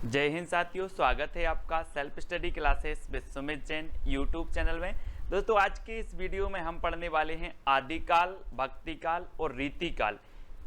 जय हिंद साथियों, स्वागत है आपका self study classes with Sumit Jain YouTube channel में। दोस्तों आज के इस वीडियो में हम पढ़ने वाले हैं आदिकाल, भक्तिकाल और रीतिकाल,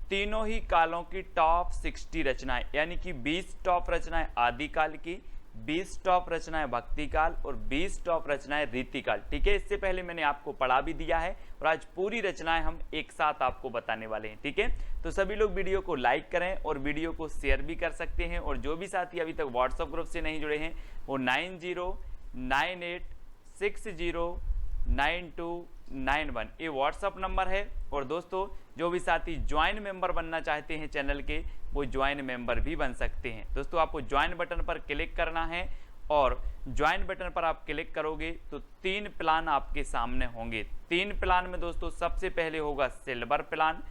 तीनों ही कालों की टॉप 60 रचनाएं, यानी कि 20 टॉप रचनाएं आदिकाल की, 20 टॉप रचनाएं भक्तिकाल और 20 टॉप रचनाएं रीतिकाल। ठीक है, इससे पहले मैंने आपको पढ़ा भी दिया है और आज पूरी रचनाएं हम एक साथ आपको बताने वाले हैं। ठीक है, तो सभी लोग वीडियो को लाइक करें और वीडियो को शेयर भी कर सकते हैं। और जो भी साथी अभी तक व्हाट्सएप ग्रुप से नहीं जुड़े हैं वो 9098609291 ये व्हाट्सएप नंबर है। और दोस्तों जो भी साथी ज्वाइन मेंबर बनना चाहते हैं चैनल के, वो ज्वाइन मेंबर भी बन सकते हैं। दोस्तों आपको ज्वाइन बटन पर क्लिक करना है और ज्वाइन बटन पर आप क्लिक करोगे तो 3 प्लान आपके सामने होंगे। 3 प्लान में दोस्तों सबसे पहले होगा सिल्वर प्लान,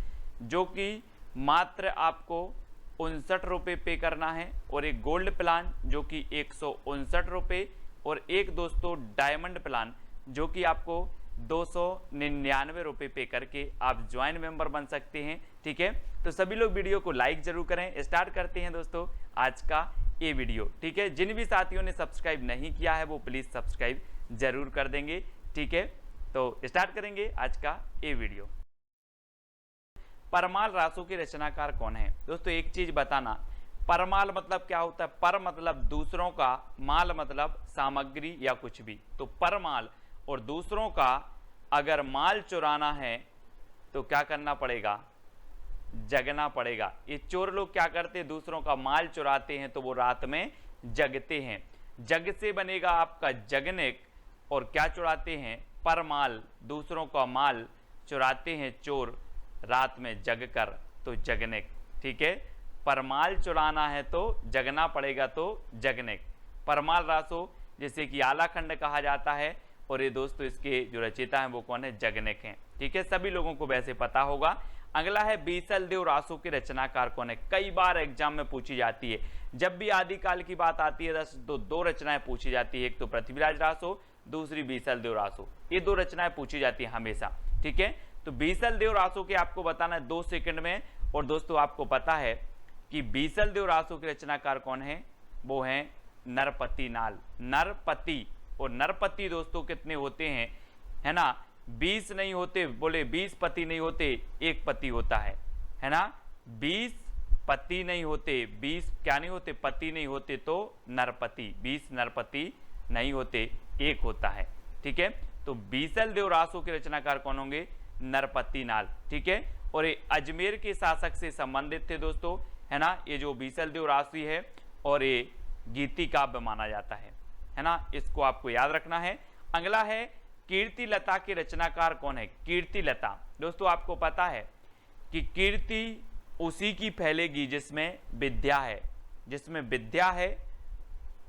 जो कि मात्र आपको 59 रुपये पे करना है, और एक गोल्ड प्लान जो कि 159 रुपये, और एक दोस्तों डायमंड प्लान जो कि आपको 299 रुपये पे करके आप ज्वाइन मेंबर बन सकते हैं। ठीक है, तो सभी लोग वीडियो को लाइक जरूर करें। स्टार्ट करते हैं दोस्तों आज का ये वीडियो। ठीक है, जिन भी साथियों ने सब्सक्राइब नहीं किया है वो प्लीज सब्सक्राइब जरूर कर देंगे। ठीक है, तो स्टार्ट करेंगे आज का ये वीडियो। परमाल रासों के रचनाकार कौन है? दोस्तों एक चीज बताना, परमाल मतलब क्या होता है? पर मतलब दूसरों का, माल मतलब सामग्री या कुछ भी, तो परमाल। और दूसरों का अगर माल चुराना है तो क्या करना पड़ेगा? जगना पड़ेगा। ये चोर लोग क्या करते हैं? दूसरों का माल चुराते हैं तो वो रात में जगते हैं। जग से बनेगा आपका जगनेक। और क्या चुराते हैं? परमाल, दूसरों का माल चुराते हैं चोर रात में जग कर, तो जगनेक। ठीक है, परमाल चुराना है तो जगना पड़ेगा, तो जगनेक। परमाल रासो जिसे कि आलाखंड कहा जाता है, और ये दोस्तों इसके जो रचयिता हैं वो कौन है? जगनेक हैं। ठीक है, सभी लोगों को वैसे पता होगा। अगला है बीसल देव रासो के रचनाकार कौन है? कई बार एग्जाम में पूछी जाती है। जब भी आदिकाल की बात आती है तो 2 रचनाएं पूछी जाती है, एक तो पृथ्वीराज रासो, दूसरी बीसल देव रासो। ये 2 रचनाएं पूछी जाती है हमेशा। ठीक है, तो बीसल देव रासो के आपको बताना है 2 सेकंड में। और दोस्तों आपको पता है कि बीसल देव रासो के रचनाकार कौन है? वो है नरपति नाल। नरपति, और नरपति दोस्तों कितने होते हैं, है ना? 20 नहीं होते, बोले 20 पति नहीं होते, 1 पति होता है ना? 20 पति नहीं होते, 20 क्या नहीं होते? पति नहीं होते, तो नरपति। 20 नरपति नहीं होते, 1 होता है। ठीक है, तो बीसल देव रासो के रचनाकार कौन होंगे? नरपति नाल। ठीक है, और ये अजमेर के शासक से संबंधित थे दोस्तों, है ना? ये जो बीसल देव राशि है और ये गीति काव्य माना जाता है ना? इसको आपको याद रखना है। अगला है कीर्ति लता के रचनाकार कौन है? कीर्ति लता। दोस्तों आपको पता है कि कीर्ति उसी की फैलेगी जिसमें विद्या है। जिसमें विद्या है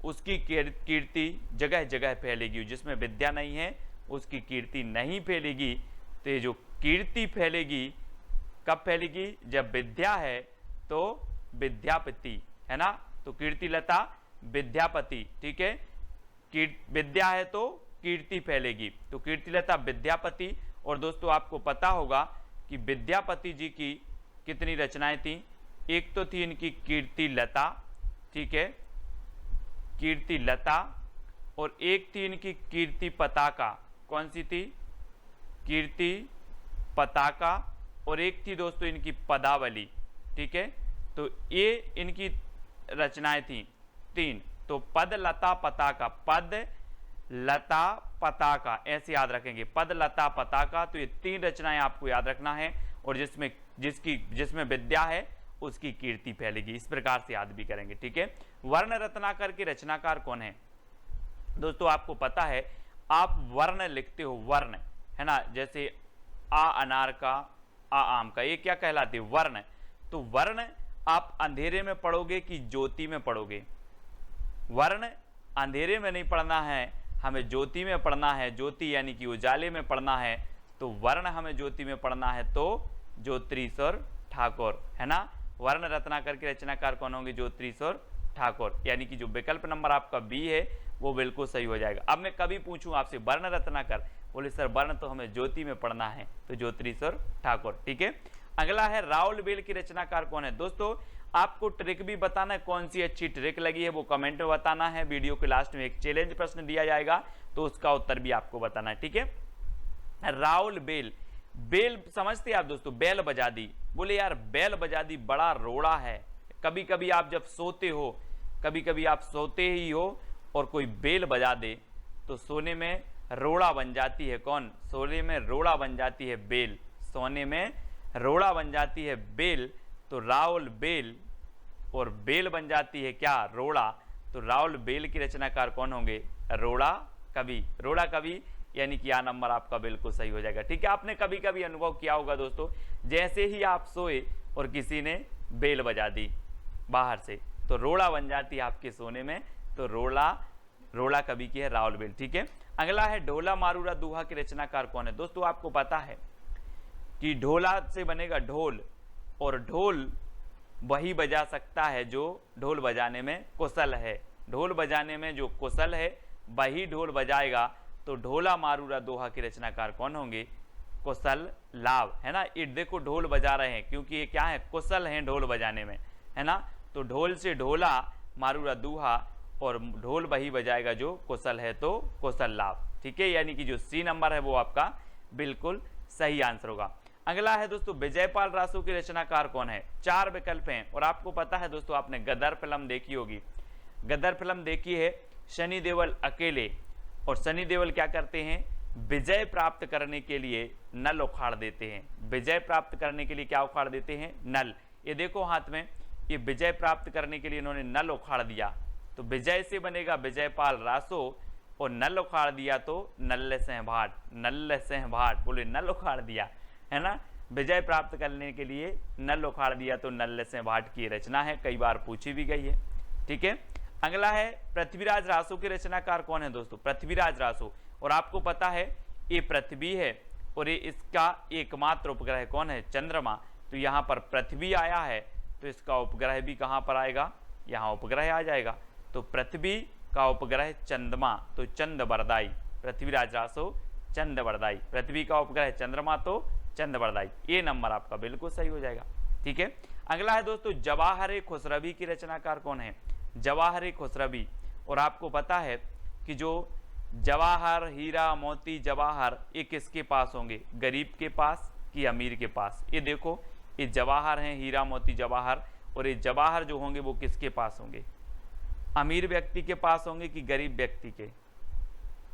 उसकी कीर्ति जगह जगह फैलेगी, जिसमें विद्या नहीं है उसकी कीर्ति नहीं फैलेगी। तो ये जो कीर्ति फैलेगी कब फैलेगी? जब विद्या है तो विद्यापति, है ना? तो कीर्ति लता विद्यापति। ठीक है, विद्या है तो कीर्ति फैलेगी, तो कीर्तिलता विद्यापति। और दोस्तों आपको पता होगा कि विद्यापति जी की कितनी रचनाएं थी? एक तो थी इनकी कीर्ति लता, ठीक है, कीर्ति लता, और एक थी इनकी कीर्ति पताका। कौन सी थी? कीर्ति पताका। और एक थी दोस्तों इनकी पदावली। ठीक है, तो ये इनकी रचनाएं थी 3। तो पद लता पताका, पद लता पताका, ऐसे याद रखेंगे, पद लता पताका। तो ये 3 रचनाएं आपको याद रखना है, और जिसमें विद्या है उसकी कीर्ति फैलेगी। इस प्रकार से याद भी करेंगे। ठीक है, वर्ण रत्नाकर के रचनाकार कौन है? दोस्तों आपको पता है, आप वर्ण लिखते हो, वर्ण, है ना? जैसे आ अनार का, आ आम का, ये क्या कहलाते? वर्ण। तो वर्ण आप अंधेरे में पढ़ोगे कि ज्योति में पढ़ोगे? वर्ण अंधेरे में नहीं पढ़ना है, हमें ज्योति में पढ़ना है। ज्योति यानी कि उजाले में पढ़ना है, तो वर्ण हमें ज्योति में पढ़ना है, तो ज्योतिरीश्वर ठाकुर, है ना? वर्ण रत्नाकर के रचनाकार कौन होंगे? ज्योतिरीश्वर ठाकुर, यानी कि जो विकल्प नंबर आपका बी है वो बिल्कुल सही हो जाएगा। अब मैं कभी पूछूं आपसे वर्ण रत्नाकर, बोले सर वर्ण तो हमें ज्योति में पढ़ना है, तो ज्योतिरीश्वर ठाकुर। ठीक है, अगला है राउल बेल की रचनाकार कौन है? दोस्तों आपको ट्रिक भी बताना है, कौन सी अच्छी ट्रिक लगी है वो कमेंट में बताना है। वीडियो के लास्ट में एक चैलेंज प्रश्न दिया जाएगा तो उसका उत्तर भी आपको बताना है, ठीक है। राहुल बेल, बेल समझते हैं आप दोस्तों, बेल बजा दी, बोले यार बेल बजा दी बड़ा रोड़ा है। कभी कभी आप जब सोते हो, कभी कभी आप सोते ही हो और कोई बेल बजा दे तो सोने में रोड़ा बन जाती है। कौन? सोने में रोड़ा बन जाती है बेल, सोने में रोड़ा बन जाती है बेल। तो राहुल बेल, और बेल बन जाती है क्या? रोड़ा। तो राहुल बेल की रचनाकार कौन होंगे? रोड़ा कवि। रोड़ा कवि यानी कि यह नंबर आपका बिल्कुल सही हो जाएगा, ठीक है। आपने कभी कभी अनुभव किया होगा दोस्तों, जैसे ही आप सोए और किसी ने बेल बजा दी बाहर से तो रोड़ा बन जाती है आपके सोने में। तो रोड़ा कवि की है राहुल बेल, ठीक है। अगला है ढोला मारूरा दूहा के रचनाकार कौन है? दोस्तों आपको पता है कि ढोला से बनेगा ढोल, और ढोल वही बजा सकता है जो ढोल बजाने में कुशल है। ढोल बजाने में जो कुशल है वही ढोल बजाएगा। तो ढोला मारूरा दोहा के रचनाकार कौन होंगे? कुशल लाभ, है ना। ये देखो ढोल बजा रहे हैं क्योंकि ये क्या है? कुशल हैं ढोल बजाने में, है ना। तो ढोल से ढोला मारूरा दूहा, और ढोल वही बजाएगा जो कुशल है, तो कुशल लाभ, ठीक है। यानी कि जो सी नंबर है वो आपका बिल्कुल सही आंसर होगा। अगला है दोस्तों विजयपाल रासो के रचनाकार कौन है? 4 विकल्प हैं, और आपको पता है दोस्तों, आपने गदर फिल्म देखी होगी। गदर फिल्म देखी है, सनी देओल अकेले, और सनी देओल क्या करते हैं? विजय प्राप्त करने के लिए नल उखाड़ देते हैं। विजय प्राप्त करने के लिए क्या उखाड़ देते हैं? नल। ये देखो हाथ में, ये विजय प्राप्त करने के लिए इन्होंने नल उखाड़ दिया। तो विजय से बनेगा विजयपाल रासो, और नल उखाड़ दिया तो नल्ले सिंह भाट। नल्ले सिंह भाट, बोले नल उखाड़ दिया, है ना। विजय प्राप्त करने के लिए नल उखाड़ दिया तो नल्ले सिंह भाट की रचना है, कई बार पूछी भी गई है, ठीक है। अगला है पृथ्वीराज रासो के रचनाकार कौन है दोस्तों? पृथ्वीराज रासो, और आपको पता है ये पृथ्वी है और ये इसका एकमात्र उपग्रह कौन है? चंद्रमा। तो यहाँ पर पृथ्वी आया है तो इसका उपग्रह भी कहाँ पर आएगा? यहाँ उपग्रह आ जाएगा। तो पृथ्वी का उपग्रह चंद्रमा, तो चंद्रवरदाई। पृथ्वीराज रासो चंद्रवरदाई, पृथ्वी का उपग्रह चंद्रमा तो चंद्रवरदाई। ये नंबर आपका बिल्कुल सही हो जाएगा, ठीक है। अगला है दोस्तों जवाहर खुसरवी की रचनाकार कौन है? जवाहर खुसरवी, और आपको पता है कि जो जवाहर, हीरा, मोती, जवाहर ये किसके पास होंगे? गरीब के पास कि अमीर के पास? ये देखो, ये जवाहर हैं, हीरा, मोती, जवाहर, और ये जवाहर जो होंगे वो किसके पास होंगे? अमीर व्यक्ति के पास होंगे कि गरीब व्यक्ति के?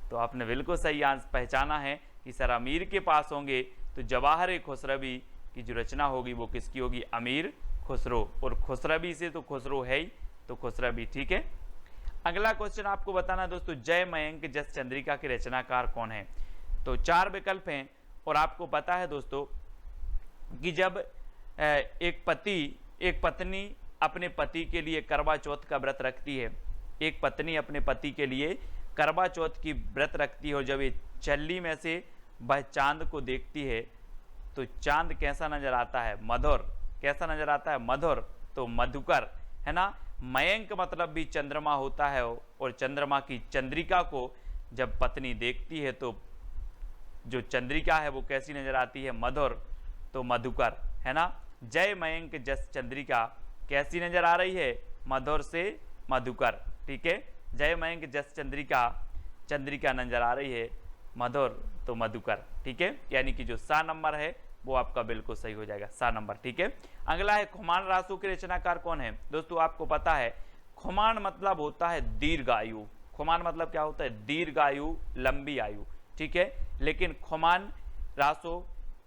तो आपने बिल्कुल सही आंसर पहचाना है कि सर अमीर के पास होंगे। तो जवाहर खुसरवी की जो रचना होगी वो किसकी होगी? अमीर खुसरो, और खुसरवी से तो खुसरो है ही, तो खुसरवी, ठीक है। अगला क्वेश्चन आपको बताना है दोस्तों, जय मयंक जस चंद्रिका के रचनाकार कौन है? तो 4 विकल्प हैं, और आपको पता है दोस्तों कि जब एक पत्नी अपने पति के लिए करवा चौथ का व्रत रखती है, एक पत्नी अपने पति के लिए करवा चौथ की व्रत रखती है, और जब ये छल्ली में से वह चांद को देखती है तो चांद कैसा नजर आता है? मधुर। कैसा नजर आता है? मधुर, तो मधुकर, है ना। मयंक मतलब भी चंद्रमा होता है, और चंद्रमा की चंद्रिका को जब पत्नी देखती है तो जो चंद्रिका है वो कैसी नजर आती है? मधुर, तो मधुकर, है ना। जय मयंक जस चंद्रिका कैसी नजर आ रही है? मधुर से मधुकर, ठीक है। जय मयंक जस चंद्रिका नजर आ रही है, मधुर तो मधुकर, ठीक है। यानी कि जो सा नंबर है वो आपका बिल्कुल सही हो जाएगा, सा नंबर, ठीक है। अगला है खुमान रासो के रचनाकार कौन है? दोस्तों आपको पता है खुमान मतलब होता है दीर्घायु। खुमान मतलब क्या होता है? दीर्घायु, लंबी आयु, ठीक है। लेकिन खुमान रासो,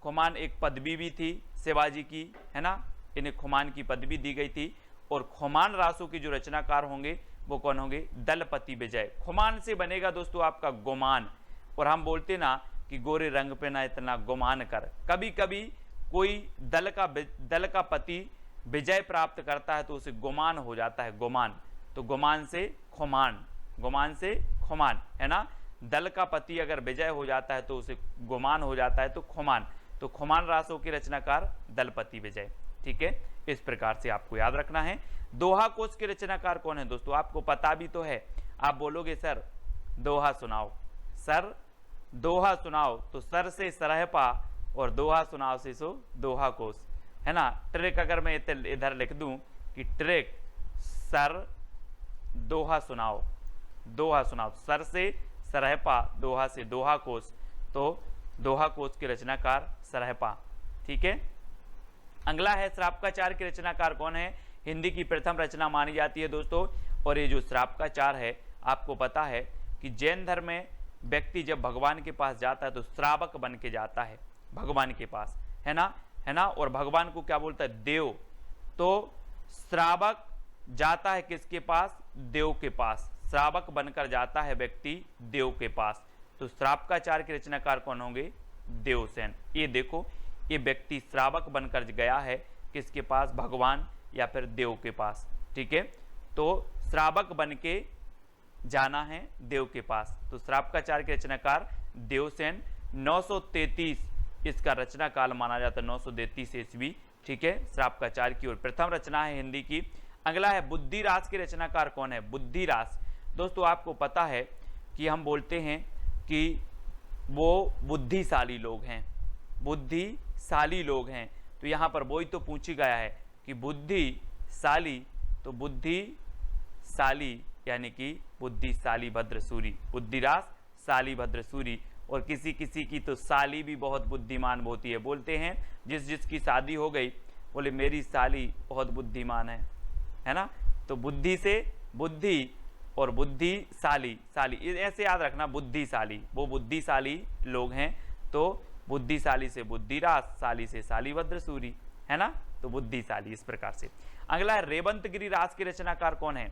खुमान एक पदवी भी थी शिवाजी की, है ना। इन्हें खुमान की पदवी दी गई थी, और खुमान रासो की जो रचनाकार होंगे वो कौन होंगे? दलपति विजय। खुमान से बनेगा दोस्तों आपका गुमान, और हम बोलते ना कि गोरे रंग पे ना इतना गुमान कर। कभी कभी कोई दल का पति विजय प्राप्त करता है तो उसे गुमान हो जाता है, गुमान। तो गुमान से खुमान, गुमान से खुमान, है ना। दल का पति अगर विजय हो जाता है तो उसे गुमान हो जाता है, तो खुमान। तो खुमान रासो के रचनाकार दलपति विजय, ठीक है। इस प्रकार से आपको याद रखना है। दोहा कोश के रचनाकार कौन है? दोस्तों आपको पता भी तो है, आप बोलोगे सर दोहा सुनाओ, सर दोहा सुनाओ, तो सर से सरहपा और दोहा सुनाओ से सो दोहा कोश, है ना। ट्रिक अगर मैं इधर लिख दूं कि कि ट्रेक सर दोहा सुनाओ, दोहा सुनाओ, सर से सरहपा, दोहा से दोहा कोश, तो दोहा कोश के रचनाकार सरहपा। ठीक है। अगला है श्रापकाचार के रचनाकार कौन है? हिंदी की प्रथम रचना मानी जाती है दोस्तों। और ये जो श्रापकाचार है, आपको पता है कि जैन धर्म में व्यक्ति जब भगवान के पास जाता है तो श्रावक बन के जाता है भगवान के पास, है ना। और भगवान को क्या बोलता है? देव। तो श्रावक जाता है किसके पास? देव के पास। श्रावक बनकर जाता है व्यक्ति देव के पास। तो श्रापकाचार के रचनाकार कौन होंगे? देवसेन। ये देखो, ये व्यक्ति श्रावक बनकर गया है किसके पास? भगवान या फिर देव के पास। ठीक है। तो श्रावक बन के जाना है देव के पास। तो श्रापकाचार के रचनाकार देवसेन। 933 इसका रचना काल माना जाता है, 933 ईस्वी। ठीक है। श्रापकाचार की ओर प्रथम रचना है हिंदी की। अगला है बुद्धिरास के रचनाकार कौन है? बुद्धिरास। दोस्तों आपको पता है कि हम बोलते हैं कि वो बुद्धिशाली लोग हैं, बुद्धिशाली लोग हैं। तो यहाँ पर वही तो पूछी गया है कि बुद्धिशाली, तो बुद्धिशाली यानी कि बुद्धिशाली भद्रसूरी, बुद्धिरास शाली भद्रसूरी। और किसी किसी की तो साली भी बहुत बुद्धिमान होती है। बोलते हैं जिसकी शादी हो गई, बोले मेरी साली बहुत बुद्धिमान है ना। तो बुद्धि से बुद्धि और बुद्धिशाली, शाली, ऐसे याद रखना, बुद्धिशाली, वो बुद्धिशाली लोग हैं। तो बुद्धिशाली से बुद्धिरास, शाली से शालीभद्रसूरी, है ना। तो बुद्धिशाली इस प्रकार से। अगला है रेवंतगिरी रास के रचनाकार कौन है?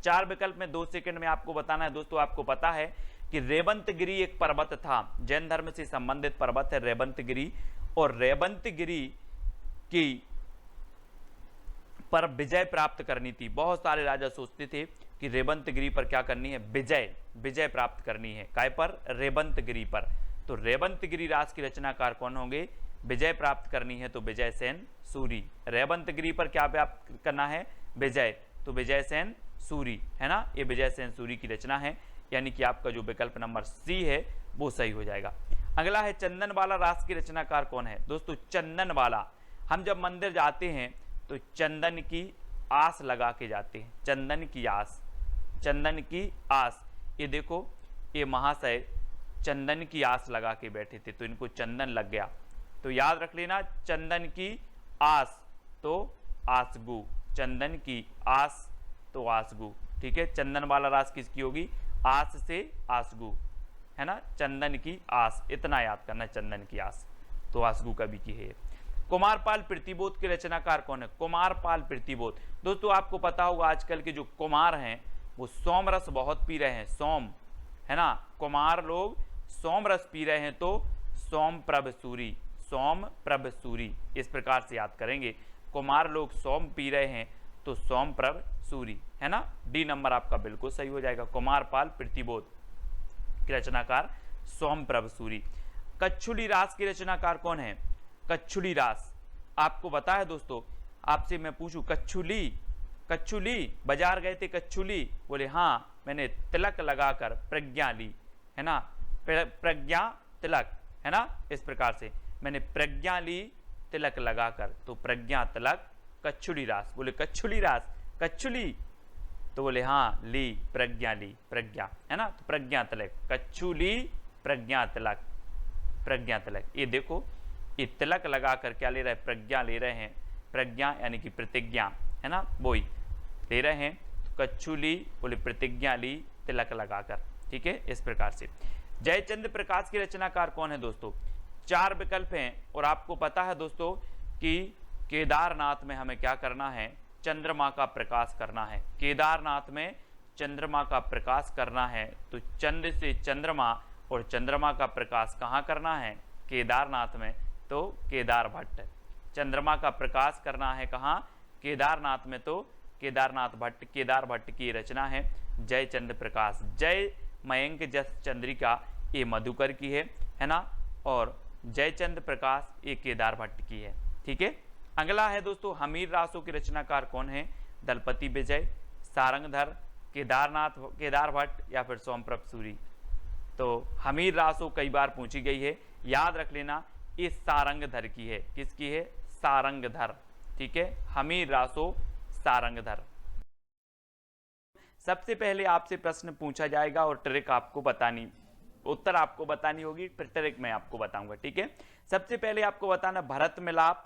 4 विकल्प में 2 सेकंड में आपको बताना है दोस्तों। आपको पता है कि रेवंतगिरी एक पर्वत था, जैन धर्म से संबंधित पर्वत है रेवंतगिरी। और रेवंतगिरी की पर विजय प्राप्त करनी थी। बहुत सारे राजा सोचते थे कि रेवंतगिरी पर क्या करनी है? विजय प्राप्त करनी है। काय पर? रेवंतगिरी पर। तो रेवंतगिरी रास की रचनाकार कौन होंगे? विजय प्राप्त करनी है तो विजय सेन सूरी। रेवंतगिरी पर क्या प्राप्त करना है? विजय, तो विजय सेन सूरी, है ना। ये विजय सेन सूरी की रचना है, यानी कि आपका जो विकल्प नंबर सी है वो सही हो जाएगा। अगला है चंदनवाला रास की रचनाकार कौन है? दोस्तों चंदनवाला, हम जब मंदिर जाते हैं तो चंदन की आस लगा के जाते हैं। चंदन की आस, चंदन की आस। ये देखो, ये महाशय चंदन की आस लगा के बैठे थे, तो इनको चंदन लग गया। तो याद रख लेना, चंदन की आस तो आसगु, चंदन की आस तो आसगु। ठीक है। चंदन वाला रास किसकी होगी? आस से आसगु, है ना। चंदन की आस, इतना याद करना, चंदन की आस तो आसगु कवि की है। कुमारपाल प्रतिबोध के रचनाकार कौन है? कुमारपाल प्रतिबोध। दोस्तों आपको पता होगा आजकल के जो कुमार हैं वो सोम रस बहुत पी रहे हैं, सोम, है ना। कुमार लोग सोम रस पी रहे हैं, तो सोम प्रभ सूरी, सोम प्रभ सूरी, इस प्रकार से याद करेंगे। कुमार लोग सोम पी रहे हैं तो सोम प्रभ सूरी, है ना। डी नंबर आपका बिल्कुल सही हो जाएगा। कुमारपाल प्रतिबोध की रचनाकार सोम प्रभ सूरी। कच्छुली रास की रचनाकार कौन है? कच्छुली रास आपको पता है दोस्तों। आपसे मैं पूछूं, कच्छुली बाजार गए थे, कच्छुली? बोले हाँ, मैंने तिलक लगाकर प्रज्ञा ली, है ना। प्रज्ञा तिलक, है ना। इस प्रकार से मैंने प्रज्ञा ली तिलक लगाकर, तो प्रज्ञा तिलक कच्छुली रास। बोले कच्छुली रास, कच्छुली? तो बोले हाँ, ली, प्रज्ञा ली, प्रज्ञा, है ना। तो प्रज्ञा तिलक, कच्छुली प्रज्ञा तिलक, प्रज्ञा तिलक। ये देखो, ये तिलक लगाकर क्या ले रहे हैं? प्रज्ञा ले रहे हैं। प्रज्ञा यानी कि प्रतिज्ञा, है ना, वही ले रहे हैं। तो कच्छुली बोले प्रतिज्ञा ली तिलक लगाकर। ठीक है। इस प्रकार से। जयचंद्र प्रकाश के रचनाकार कौन है दोस्तों? 4 विकल्प हैं। और आपको पता है दोस्तों कि केदारनाथ में हमें क्या करना है? चंद्रमा का प्रकाश करना है। केदारनाथ में चंद्रमा का प्रकाश करना है। तो चंद्र से चंद्रमा, और चंद्रमा का प्रकाश कहाँ करना है? केदारनाथ में। तो केदार भट्ट। चंद्रमा का प्रकाश करना है कहाँ? केदारनाथ में। तो केदार भट्ट की रचना है जयचंद्र प्रकाश। जय मयंक जस चंद्रिका ये मधुकर की है ना। और जयचंद्र प्रकाश ये केदार भट्ट की है। ठीक है। अगला है दोस्तों हमीर रासों के रचनाकार कौन है? दलपति विजय, सारंगधर, केदार भट्ट या फिर सोमप्रभ सूरी। तो हमीर रासो कई बार पूछी गई है, याद रख लेना, ये सारंगधर की है। किसकी है? सारंगधर। ठीक है। हमीर रासो सारंगधर। सबसे पहले आपसे प्रश्न पूछा जाएगा और ट्रिक आपको बतानी, उत्तर आपको बतानी होगी, फिर ट्रिक मैं आपको बताऊंगा, ठीक है। सबसे पहले आपको बताना भरत मिलाप,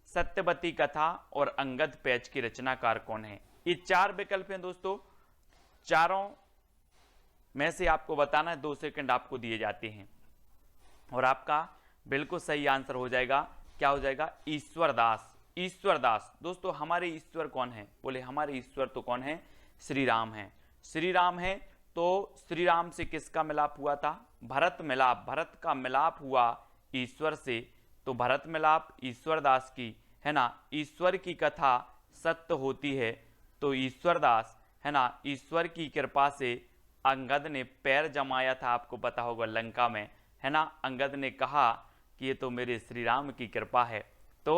सत्यवती कथा और अंगद पैच की रचनाकार कौन है। ये 4 विकल्प हैं दोस्तों, चारों में से आपको बताना है, 2 सेकंड आपको दिए जाते हैं और आपका बिल्कुल सही आंसर हो जाएगा। क्या हो जाएगा? ईश्वर दास। ईश्वर दास। दोस्तों हमारे ईश्वर कौन है? बोले हमारे ईश्वर तो कौन है? श्री राम है। श्री राम है, तो श्री राम से किसका मिलाप हुआ था? भरत मिलाप। भरत का मिलाप हुआ ईश्वर से, तो भरत मिलाप ईश्वर दास की, है ना। ईश्वर की कथा सत्य होती है, तो ईश्वर दास, है ना, ईश्वर की कृपा से अंगद ने पैर जमाया था, आपको पता होगा लंका में, है ना। अंगद ने कहा कि ये तो मेरे श्री राम की कृपा है। तो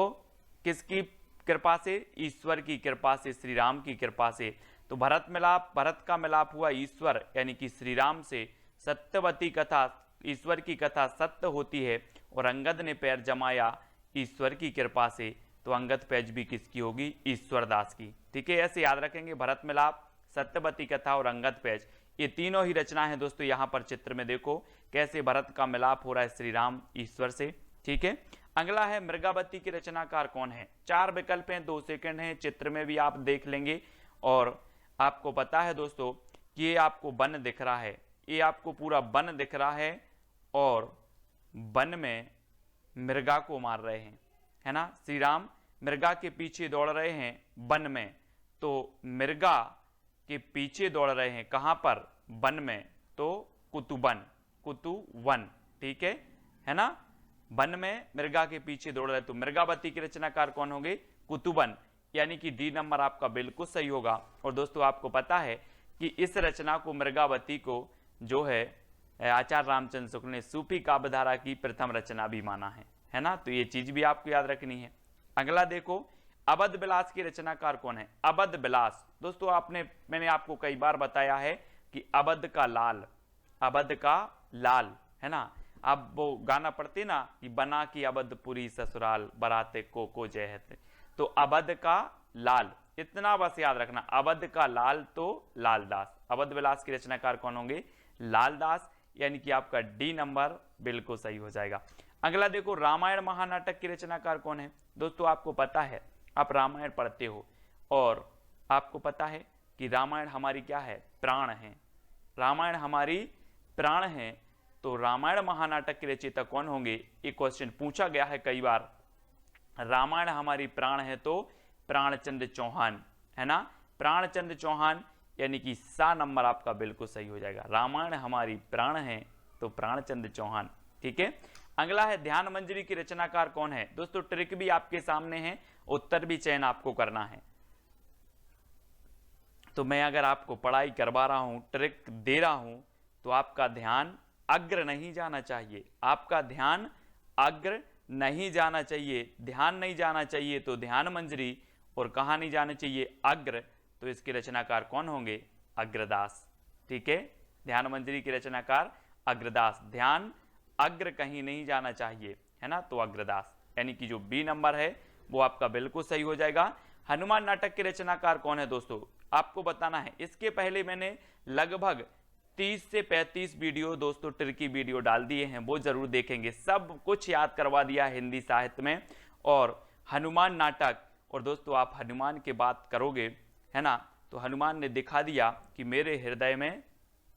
किसकी कृपा से? ईश्वर की कृपा से, श्री राम की कृपा से। तो भरत मिलाप, भरत का मिलाप हुआ ईश्वर यानी कि श्री राम से। सत्यवती कथा, ईश्वर की कथा सत्य होती है और अंगद ने पैर जमाया ईश्वर की कृपा से, तो अंगद पैज भी किसकी होगी? ईश्वर दास की, ठीक है। ऐसे याद रखेंगे, भरत मिलाप, सत्यवती कथा और अंगद पैज, ये तीनों ही रचना है दोस्तों। यहां पर चित्र में देखो कैसे भरत का मिलाप हो रहा है श्री राम ईश्वर से, ठीक है। अगला है मृगावती की रचनाकार कौन है। 4 विकल्प हैं, 2 सेकंड हैं, चित्र में भी आप देख लेंगे। और आपको पता है दोस्तों कि ये आपको वन दिख रहा है, ये आपको पूरा वन दिख रहा है और वन में मृगा को मार रहे हैं, है ना। श्री राम मृगा के पीछे दौड़ रहे हैं वन में, तो मृगा के पीछे दौड़ रहे हैं कहां पर? वन में, तो कुतुबन, कुतुवन, ठीक है ना। वन में मृगा के पीछे दौड़ रहे, तो मृगावती की रचनाकार कौन होंगे? कुतुबन, यानी कि डी नंबर आपका बिल्कुल सही होगा। और दोस्तों आपको पता है कि इस रचना को, मृगावती को, जो है आचार्य रामचंद्र शुक्ल ने सूफी काव्यधारा की प्रथम रचना भी माना है ना। तो ये चीज भी आपको याद रखनी है। अगला देखो, अवध विलास की रचनाकार कौन है? अवध विलास। दोस्तों मैंने आपको कई बार बताया है कि अवध का लाल, अवध का लाल, है ना। आप वो गाना पढ़ते ना कि बना की अवधपुरी ससुराल बराते को जय है, तो अवध का लाल, इतना बस याद रखना, अवध का लाल तो लालदास। अवध विलास की रचनाकार कौन होंगे? लालदास, यानी कि आपका डी नंबर बिल्कुल सही हो जाएगा। अगला देखो, रामायण महानाटक की रचनाकार कौन है। दोस्तों आपको पता है, आप रामायण पढ़ते हो और आपको पता है कि रामायण हमारी क्या है? प्राण है। रामायण हमारी प्राण है, तो रामायण महानाटक के रचयिता कौन होंगे? एक क्वेश्चन पूछा गया है कई बार। रामायण हमारी प्राण है, तो प्राणचंद्र चौहान, है ना। प्राणचंद्र चौहान, यानी कि सा नंबर आपका बिल्कुल सही हो जाएगा। रामायण हमारी प्राण है, तो प्राणचंद्र चौहान, ठीक है। अगला है ध्यान मंजरी की रचनाकार कौन है। दोस्तों ट्रिक भी आपके सामने है, उत्तर भी चयन आपको करना है। तो मैं अगर आपको पढ़ाई करवा रहा हूं, ट्रिक दे रहा हूं, तो आपका ध्यान अग्र नहीं जाना चाहिए, आपका ध्यान अग्र नहीं जाना चाहिए। ध्यान नहीं जाना चाहिए तो ध्यान मंजरी, और कहां नहीं जाना चाहिए? अग्र। तो इसके रचनाकार कौन होंगे? अग्रदास, ठीक है। ध्यान मंजरी के रचनाकार अग्रदास। ध्यान अग्र कहीं नहीं जाना चाहिए, है ना, तो अग्रदास, यानी कि जो बी नंबर है वो आपका बिल्कुल सही हो जाएगा। हनुमान नाटक के रचनाकार कौन है दोस्तों? आपको बताना है। इसके पहले मैंने लगभग 30 से 35 वीडियो दोस्तों ट्रिकी वीडियो डाल दिए हैं, वो जरूर देखेंगे। सब कुछ याद करवा दिया हिंदी साहित्य में और हनुमान नाटक। और दोस्तों आप हनुमान की बात करोगे, है ना, तो हनुमान ने दिखा दिया कि मेरे हृदय में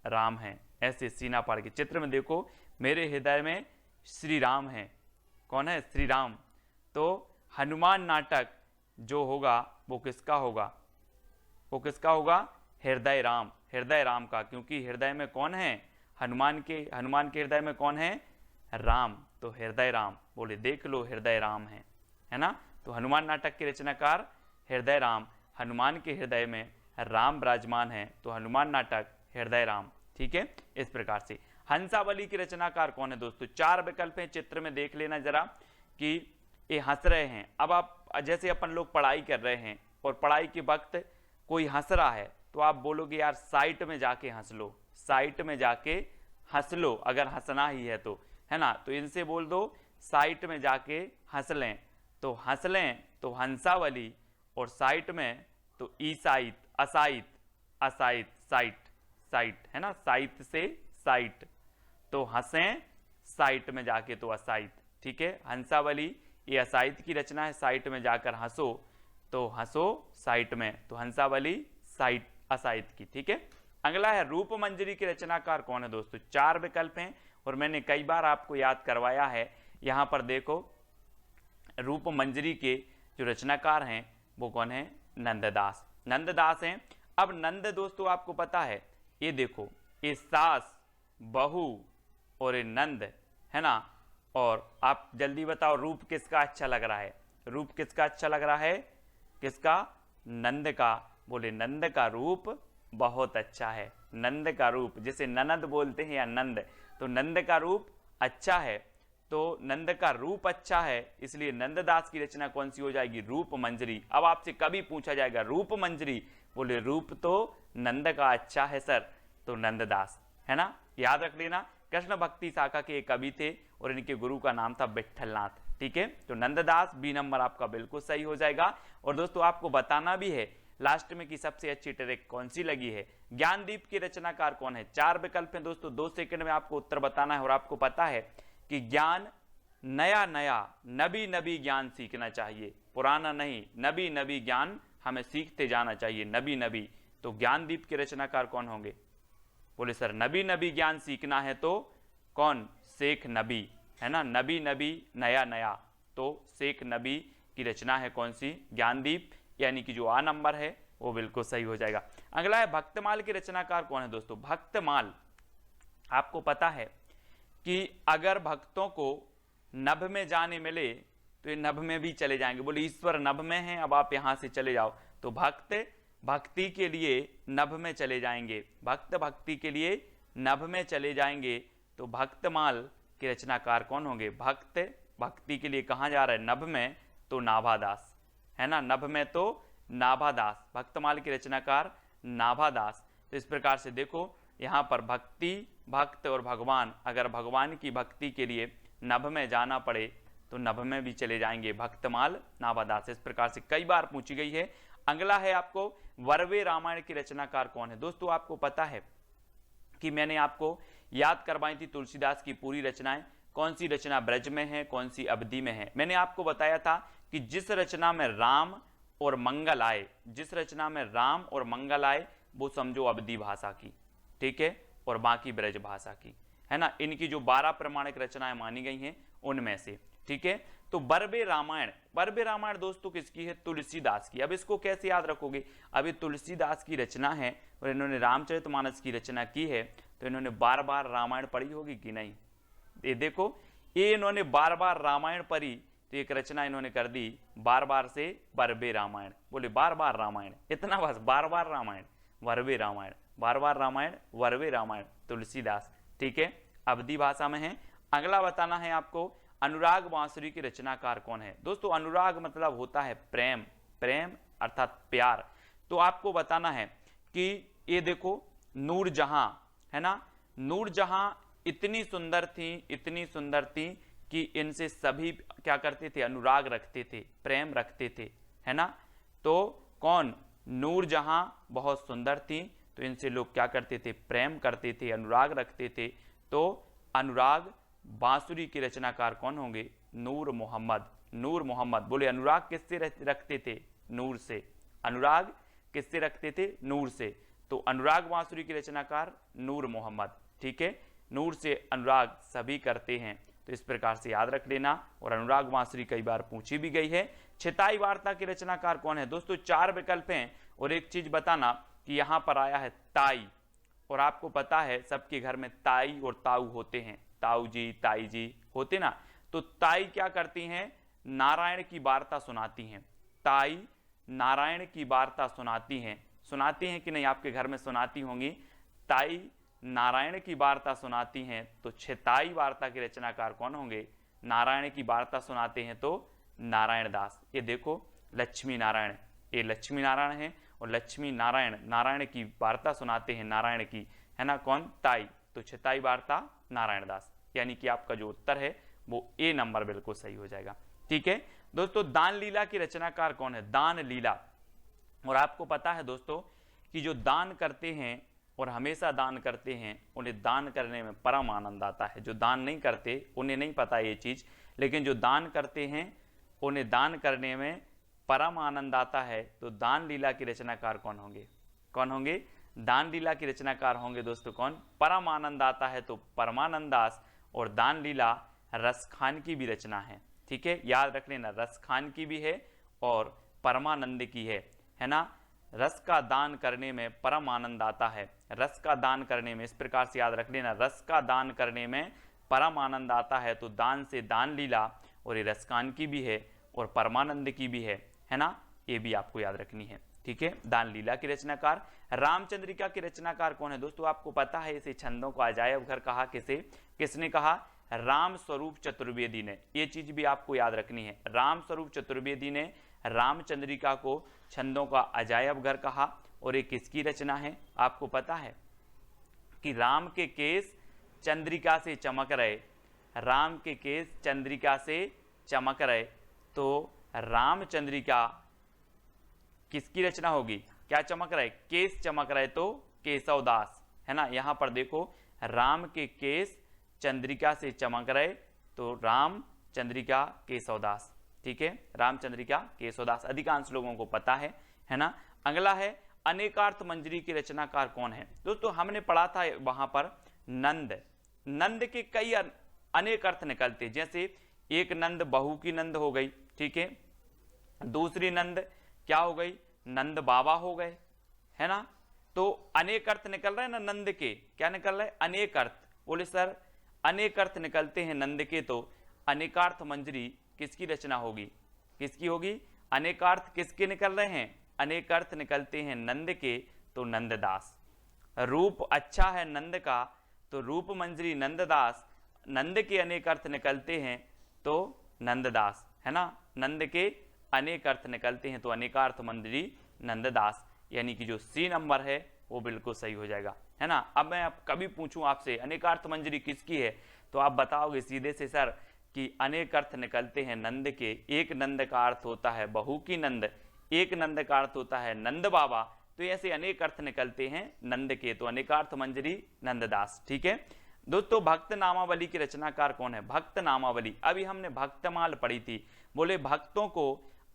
राम है। ऐसे सीना फाड़ के चित्र में देखो, मेरे हृदय में श्री राम है। कौन है? श्री राम। तो हनुमान नाटक जो होगा वो किसका होगा? वो किसका होगा? हृदय राम, हृदय राम का, क्योंकि हृदय में कौन है? हनुमान के हृदय में कौन है? राम, तो हृदय राम। बोले देख लो हृदय राम है ना। तो हनुमान नाटक के रचनाकार हृदय राम, हनुमान के हृदय में राम विराजमान है, तो हनुमान नाटक हृदय राम, ठीक है। इस प्रकार से हंसावली के रचनाकार कौन है दोस्तों? 4 विकल्प हैं, चित्र में देख लेना जरा कि ये हंस रहे हैं। अब आप जैसे अपन लोग पढ़ाई कर रहे हैं और पढ़ाई के वक्त कोई हंस रहा है, तो आप बोलोगे यार साइट में जाके हंस लो, साइट में जाके हंस लो, अगर हंसना ही है तो, है ना। तो इनसे बोल दो साइट में जाके हंस लें, तो हंस लें, तो हंसावली, और साइट में तो ईसाइत, असाइत, असाइत, साइट, साइट है ना, साइत से साइट, तो हंसें साइट में जाके तो असाइत, ठीक है। हंसावली ये असाइत की रचना है, साइट में जाकर हंसो तो हंसो साइट में, तो हंसावली साइट असाइत की, ठीक है। अगला है रूप मंजरी के रचनाकार कौन है दोस्तों। 4 विकल्प हैं और मैंने कई बार आपको याद करवाया है। यहां पर देखो रूप मंजरी के जो रचनाकार हैं वो कौन है, नंददास, नंददास हैं। अब नंद दोस्तों आपको पता है, ये देखो ये सास, बहू और ये नंद है ना। और आप जल्दी बताओ रूप किसका अच्छा लग रहा है, रूप किसका अच्छा लग रहा है, किसका, नंद का। बोले नंद का रूप बहुत अच्छा है, नंद का रूप, जैसे ननद बोलते हैं या नंद, तो नंद का रूप अच्छा है, तो नंद का रूप अच्छा है, इसलिए नंददास की रचना कौन सी हो जाएगी, रूप मंजरी। अब आपसे कभी पूछा जाएगा रूप मंजरी, बोले रूप तो नंद का अच्छा है सर, तो नंददास है ना, याद रख लेना। कृष्ण भक्ति शाखा के एक कवि थे और इनके गुरु का नाम था विट्ठलनाथ, ठीक है। तो नंददास, बी नंबर आपका बिल्कुल सही हो जाएगा। और दोस्तों आपको बताना भी है लास्ट में कि सबसे अच्छी ट्रिक कौन सी लगी है। ज्ञानदीप के रचनाकार कौन है। 4 विकल्प हैं दोस्तों, 2 सेकंड में आपको उत्तर बताना है। और आपको पता है कि ज्ञान नया नया, नबी नबी ज्ञान सीखना चाहिए, पुराना नहीं, नबी नबी ज्ञान हमें सीखते जाना चाहिए, नबी नबी। तो ज्ञानदीप के रचनाकार कौन होंगे, बोले सर नबी नबी ज्ञान सीखना है तो कौन, शेख नबी है ना, नबी नबी नया नया, तो शेख नबी की रचना है कौन सी, ज्ञानदीप, यानी कि जो आ नंबर है वो बिल्कुल सही हो जाएगा। अगला है भक्तमाल के रचनाकार कौन है दोस्तों। भक्तमाल, आपको पता है कि अगर भक्तों को नभ में जाने मिले तो ये नभ में भी चले जाएंगे, बोले ईश्वर नभ में है, अब आप यहां से चले जाओ, तो भक्त भक्ति के लिए नभ में चले जाएंगे, भक्त भक्ति के लिए नभ में चले जाएंगे, तो भक्तमाल के रचनाकार कौन होंगे। भक्त भक्ति के लिए कहां जा रहा है, नभ में, तो नाभादास है ना, नभ में तो नाभादास, भक्तमाल के रचनाकार नाभादास। तो इस प्रकार से देखो यहां पर भक्ति, भक्त और भगवान, अगर भगवान की भक्ति के लिए नभ में जाना पड़े तो नभ में भी चले जाएंगे, भक्तमाल नाभादास। इस प्रकार से कई बार पूछी गई है। अगला है आपको वर्वे रामायण की रचनाकार कौन है। दोस्तों आपको पता है कि मैंने आपको याद करवाई थी तुलसीदास की पूरी रचनाएं, कौन सी रचना ब्रज में है, कौन सी अवधि में है। मैंने आपको बताया था कि जिस रचना में राम और मंगल आए, जिस रचना में राम और मंगल आए वो समझो अवधि भाषा की, ठीक है, और बाकी ब्रज भाषा की, है ना। इनकी जो 12 प्रमाणिक रचनाएं मानी गई हैं उनमें से, ठीक है। तो बरबे रामायण, बरबे रामायण दोस्तों किसकी है, तुलसीदास की। अब इसको कैसे याद रखोगे, अब ये तुलसीदास की रचना है और इन्होंने रामचरितमानस की रचना की है, तो इन्होंने बार बार रामायण पढ़ी होगी कि नहीं। ये देखो ये इन्होंने बार बार रामायण पढ़ी, तो एक रचना इन्होंने कर दी बार बार से बरबे रामायण, बोले बार बार रामायण, इतना बस, बार बार रामायण, वर्वे रामायण, बार बार रामायण, वर्वे रामायण, तुलसीदास, ठीक है, अवधि भाषा में है। अगला बताना है आपको अनुराग बांसुरी के रचनाकार कौन है। दोस्तों अनुराग मतलब होता है प्रेम, प्रेम अर्थात प्यार। तो आपको बताना है कि ये देखो नूरजहां है ना, नूरजहां इतनी सुंदर थी, इतनी सुंदर थी कि इनसे सभी क्या करते थे, अनुराग रखते थे, प्रेम रखते थे, है ना। तो कौन, नूरजहां बहुत सुंदर थी तो इनसे लोग क्या करते थे, प्रेम करते थे, अनुराग रखते थे। तो अनुराग बांसुरी के रचनाकार कौन होंगे, नूर मोहम्मद, नूर मोहम्मद। बोले अनुराग किससे रखते थे, नूर से, अनुराग किससे रखते थे, नूर से। तो अनुराग बांसुरी के रचनाकार नूर मोहम्मद, ठीक है, नूर से अनुराग सभी करते हैं, तो इस प्रकार से याद रख लेना। और अनुराग बांसुरी कई बार पूछी भी गई है। छिताई वार्ता के रचनाकार कौन है। दोस्तों 4 विकल्प हैं और एक चीज बताना कि यहां पर आया है ताई, और आपको पता है सबके घर में ताई और ताऊ होते हैं, ताऊ जी ताई जी होते ना। तो ताई क्या करती हैं, नारायण की वार्ता सुनाती हैं, ताई नारायण की वार्ता सुनाती हैं, सुनाती हैं कि नहीं, आपके घर में सुनाती होंगी, ताई नारायण की वार्ता सुनाती हैं। तो छिताई वार्ता के रचनाकार कौन होंगे, नारायण की वार्ता सुनाते हैं तो नारायण दास। ये देखो लक्ष्मी नारायण, ये लक्ष्मी नारायण है और लक्ष्मी नारायण, नारायण की वार्ता सुनाते हैं, नारायण की, है ना, कौन, ताई। तो छिताई वार्ता नारायण दास, यानी कि आपका जो उत्तर है वो ए नंबर बिल्कुल सही हो जाएगा, ठीक है। दोस्तों दान लीला की रचनाकार कौन है, दान लीला, और आपको पता है दोस्तों कि जो दान करते हैं और हमेशा दान करते हैं उन्हें दान करने में परम आनंद आता है। जो दान नहीं करते उन्हें नहीं पता ये चीज़, लेकिन जो दान करते हैं उन्हें दान करने में परम आनंद आता है। तो दान लीला के रचनाकार कौन होंगे? कौन होंगे? दान लीला के रचनाकार होंगे दोस्तों कौन? परम आनंद आता है तो परमानंद दास। और दान लीला रसखान की भी रचना है, ठीक है, याद रख लेना, रसखान की भी है और परमानंद की है ना। रस का दान करने में परम आनंद आता है, रस का दान करने में, इस प्रकार से याद रख लेना, रस का दान करने में परम आनंद आता है। तो दान से दान लीला, और ये रसकान की भी है और परमानंद की भी है ना, ये भी आपको याद रखनी है, ठीक है। दान लीला के रचनाकार। रामचंद्रिका के रचनाकार कौन है दोस्तों? आपको पता है इसे छंदों को अजायब घर कहा, किसने कहा? राम स्वरूप चतुर्वेदी ने। ये चीज भी आपको याद रखनी है, राम स्वरूप चतुर्वेदी ने रामचंद्रिका को छंदों का अजायब घर कहा। और ये किसकी रचना है? आपको पता है कि राम के केस चंद्रिका से चमक रहे, राम के केस चंद्रिका से चमक रहे। तो रामचंद्रिका किसकी रचना होगी? क्या चमक रहे? केस चमक रहे, तो केशवदास, है ना। यहां पर देखो, राम के केस चंद्रिका से चमक रहे, तो राम चंद्रिका केशवदास, ठीक है, रामचंद्रिका केशवदास, अधिकांश लोगों को पता है ना। अगला है अनेकार्थ मंजरी के रचनाकार कौन है? दोस्तों हमने पढ़ा था वहां पर नंद, नंद के कई अनेक अर्थ निकलते, जैसे एक नंद बहू की नंद हो गई, ठीक है, दूसरी नंद क्या हो गई? नंद बाबा हो गए, है ना। तो अनेक अर्थ निकल रहे हैं ना नंद के, क्या निकल रहे हैं? अनेक अर्थ। बोले सर अनेक अर्थ निकलते हैं नंद के, तो अनेकार्थ मंजरी किसकी रचना होगी? किसकी होगी? अनेकार्थ किसके निकल रहे हैं? अनेक अर्थ निकलते हैं नंद के, तो नंददास। रूप अच्छा है नंद का, तो रूप मंजरी नंददास। नंद के अनेक अर्थ निकलते हैं तो नंददास, है ना, नंद के अनेक अर्थ निकलते हैं तो अनेकार्थ मंजरी नंददास, यानी कि जो सी नंबर है वो बिल्कुल सही हो जाएगा, है ना। अब मैं कभी पूछूं आपसे अनेकार्थ मंजरी किसकी है, तो आप बताओगे सीधे से सर कि अनेक अर्थ निकलते हैं नंद के। एक नंद का अर्थ होता है बहू की नंद, एक नंद का अर्थ होता है नंद बाबा, तो ऐसे अनेक अर्थ निकलते हैं नंद के, तो अनेकार्थ मंजरी नंददास, ठीक है। दोस्तों भक्त नामावली की रचनाकार कौन है? भक्त नामावली, अभी हमने भक्तमाल पढ़ी थी। बोले भक्तों को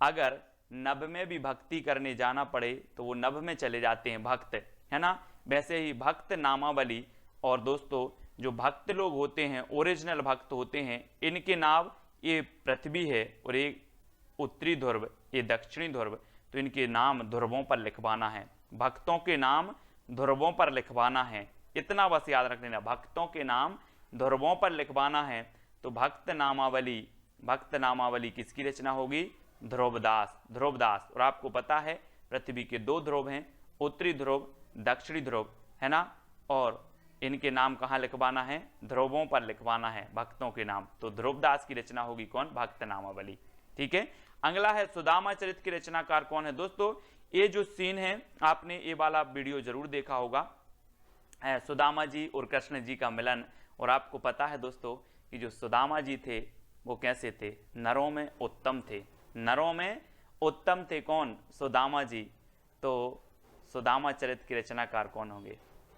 अगर नभ में भी भक्ति करने जाना पड़े तो वो नभ में चले जाते हैं भक्त, है ना। वैसे ही भक्त नामावली, और दोस्तों जो भक्त लोग होते हैं, ओरिजिनल भक्त होते हैं, इनके नाम, ये पृथ्वी है और ये उत्तरी ध्रुव, ये दक्षिणी ध्रुव, तो इनके नाम ध्रुवों पर लिखवाना है, भक्तों के नाम ध्रुवों पर लिखवाना है, इतना बस याद रख लेना, भक्तों के नाम ध्रुवों पर लिखवाना है। तो भक्त नामावली किसकी रचना होगी? ध्रुवदास, ध्रुवदास। और आपको पता है पृथ्वी के दो ध्रुव हैं, उत्तरी ध्रुव, दक्षिणी ध्रुव, है ना, और इनके नाम कहाँ लिखवाना है? ध्रुवों पर लिखवाना है भक्तों के नाम, तो ध्रुवदास की रचना होगी कौन? भक्त नामावली, ठीक है। अगला है सुदामा चरित की रचनाकार कौन है? दोस्तों ये जो सीन है आपने ये वाला वीडियो जरूर देखा होगा, सुदामा जी और कृष्ण जी का मिलन। और आपको पता है दोस्तों कि जो सुदामा जी थे वो कैसे थे? नरों में उत्तम थे, नरों में उत्तम थे। कौन? सुदामा जी। तो सुदामा चरित के रचनाकार कौन होंगे?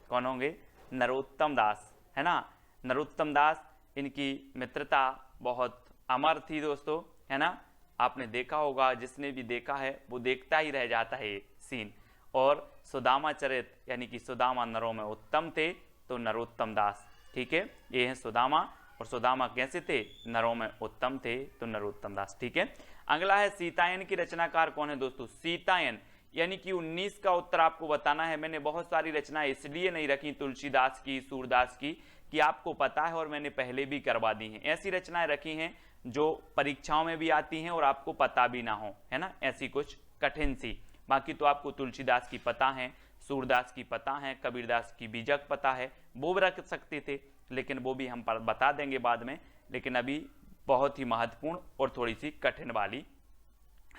कौन होंगे? नरोत्तम दास, है ना, नरोत्तम दास। इनकी मित्रता बहुत अमर थी दोस्तों, है ना, आपने देखा होगा, जिसने भी देखा है वो देखता ही रह जाता है ये सीन। और सुदामा चरित यानी कि सुदामा नरों में उत्तम थे, तो नरोत्तम दास, ठीक है, ये है सुदामा। और सुदामा कैसे थे? नरों में उत्तम थे, तो नरोत्तम दास, ठीक है। अगला है सीतायन की रचनाकार कौन है दोस्तों? सीतायन यानी कि 19 का उत्तर आपको बताना है। मैंने बहुत सारी रचनाएं इसलिए नहीं रखी तुलसीदास की, सूरदास की, कि आपको पता है और मैंने पहले भी करवा दी हैं। ऐसी रचनाएं रखी हैं जो परीक्षाओं में भी आती हैं और आपको पता भी ना हो, है ना, ऐसी कुछ कठिन सी। बाकी तो आपको तुलसीदास की पता है, सूरदास की पता है, कबीरदास की बीजक पता है, वो भी रख सकते थे, लेकिन वो भी हम बता देंगे बाद में। लेकिन अभी बहुत ही महत्वपूर्ण और थोड़ी सी कठिन वाली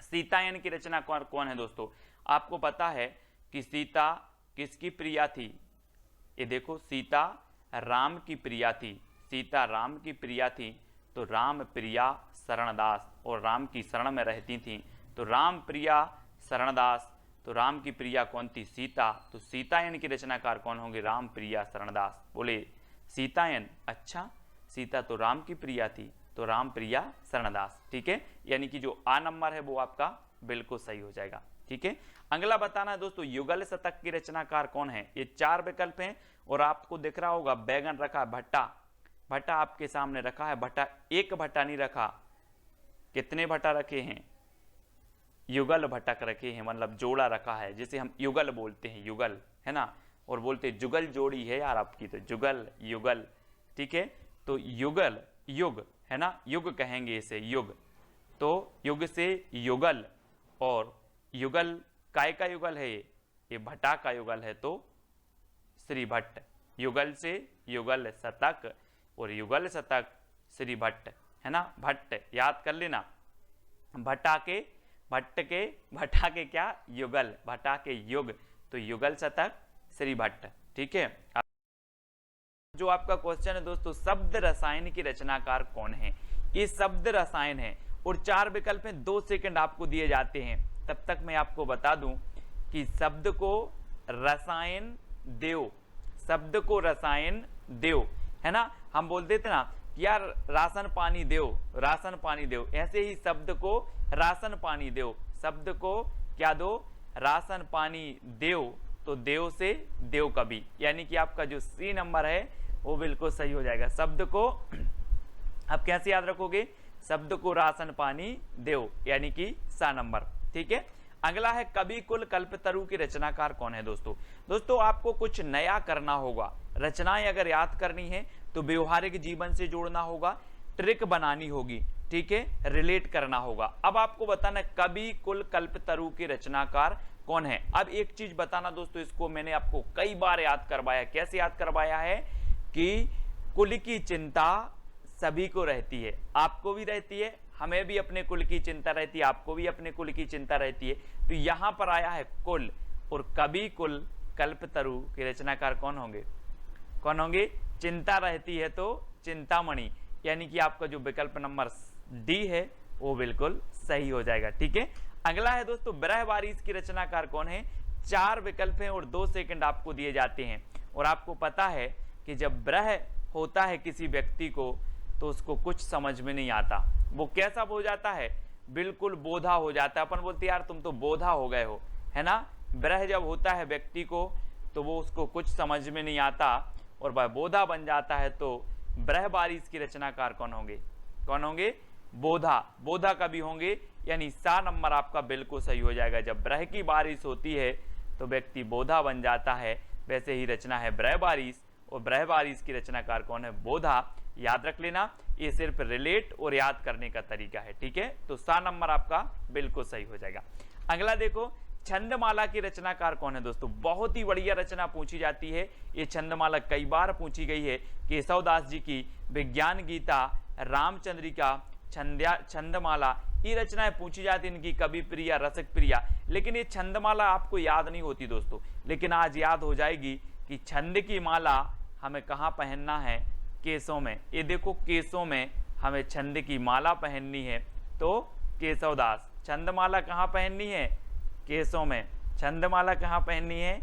सीतायन की रचना कौन है दोस्तों? आपको पता है कि सीता किसकी प्रिया थी? ये देखो, सीता राम की प्रिया थी, सीता राम की प्रिया थी, तो राम प्रिया शरणदास, और राम की शरण में रहती थी, तो राम प्रिया शरणदास। तो राम की प्रिया कौन थी? सीता। तो सीतायन की रचनाकार कौन होंगे? राम प्रिया शरणदास। बोले सीतायन, अच्छा सीता तो राम की प्रिया थी, तो राम प्रिया शरणदास। ठीक है, यानी कि जो आ नंबर है वो आपका बिल्कुल सही हो जाएगा। ठीक है, अगला बताना है दोस्तों युगल शतक की रचनाकार कौन है? ये 4 विकल्प हैं और आपको दिख रहा होगा बैगन रखा है, भट्टा, भट्टा आपके सामने रखा है, भट्टा एक भट्टा नहीं रखा, कितने भट्टा रखे हैं? युगल भटक रखे हैं, मतलब जोड़ा रखा है, जिसे हम युगल बोलते हैं, युगल है ना, और बोलते जुगल जोड़ी है यार आपकी, तो जुगल युगल। ठीक है, तो युगल युग है ना, युग कहेंगे इसे, युग। तो युग से युगल, और युगल काय का युगल है? ये भट्टा का युगल है, तो श्री भट्ट। युगल से युगल शतक, और युगल शतक श्री भट्ट है ना, भट्ट याद कर लेना। भट्टा के भट्टा के क्या? युगल, भट्टा के युग, तो युगल शतक श्री भट्ट। ठीक है, जो आपका क्वेश्चन है दोस्तों, शब्द रसायन की रचनाकार कौन है? ये शब्द रसायन है और 4 विकल्प हैं, 2 सेकंड आपको दिए जाते हैं। तब तक मैं आपको बता दूं कि शब्द को रसायन देव, शब्द को रसायन देव है ना, हम बोलते थे ना यार राशन पानी देव, राशन पानी देव, ऐसे ही शब्द को राशन पानी देव, शब्द को क्या दो? राशन पानी देव, तो देव से देव कवि, यानी कि आपका जो सी नंबर है वो बिल्कुल सही हो जाएगा। शब्द को आप कैसे याद रखोगे? शब्द को राशन पानी देव, यानी कि सा नंबर। ठीक है, अगला है कवि कुल कल्पतरु की रचनाकार कौन है? दोस्तों आपको कुछ नया करना होगा, रचनाएं अगर याद करनी है तो व्यवहारिक जीवन से जोड़ना होगा, ट्रिक बनानी होगी, ठीक है, रिलेट करना होगा। अब आपको बताना कवि कुल कल्पतरु के रचनाकार कौन है। अब एक चीज बताना दोस्तों, इसको मैंने आपको कई बार याद करवाया। कैसे याद करवाया है? कि कुल की चिंता सभी को रहती है, आपको भी रहती है, हमें भी अपने कुल की चिंता रहती है, आपको भी अपने कुल की चिंता रहती है। तो यहां पर आया है कुल, और कवि कुल कल्पतरु के रचनाकार कौन होंगे? कौन होंगे? चिंता रहती है तो चिंतामणि, यानी कि आपका जो विकल्प नंबर डी है वो बिल्कुल सही हो जाएगा। ठीक है, अगला है दोस्तों ब्रहवारिस की रचनाकार कौन है? 4 विकल्प हैं और 2 सेकंड आपको दिए जाते हैं। और आपको पता है कि जब ब्रह होता है किसी व्यक्ति को तो उसको कुछ समझ में नहीं आता, वो कैसा हो जाता है? बिल्कुल बोधा हो जाता है। अपन बोलते यार तुम तो बोधा हो गए हो, है ना। ब्रह जब होता है व्यक्ति को तो वो उसको कुछ समझ में नहीं आता और वह बोधा बन जाता है। तो ब्रहवारिस की रचनाकार कौन होंगे? कौन होंगे? बोधा, बोधा कवि होंगे, यानी सा नंबर आपका बिल्कुल सही हो जाएगा। जब ब्रह की बारिश होती है तो व्यक्ति बोधा बन जाता है, वैसे ही रचना है ब्रहवारिस, और ब्रहवारिस की रचनाकार कौन है? बोधा। याद रख लेना, ये सिर्फ रिलेट और याद करने का तरीका है। ठीक है, तो सा नंबर आपका बिल्कुल सही हो जाएगा। अगला देखो, छंदमाला की रचनाकार कौन है? दोस्तों बहुत ही बढ़िया रचना पूछी जाती है, ये छंदमाला कई बार पूछी गई है। केशवदास जी की विज्ञान गीता, रामचंद्रिका, छंदमाला, ये रचनाएं पूछी जाती है, इनकी कवि प्रिया, रसिक प्रिया। लेकिन ये छंदमाला आपको याद नहीं होती दोस्तों, लेकिन आज याद हो जाएगी कि छंद की माला हमें कहाँ पहनना है? केसों में। ये देखो केसों में हमें छंद की माला पहननी है, तो केशवदास। छंदमाला कहाँ पहननी है? केसों में। छंदमाला कहाँ पहननी है?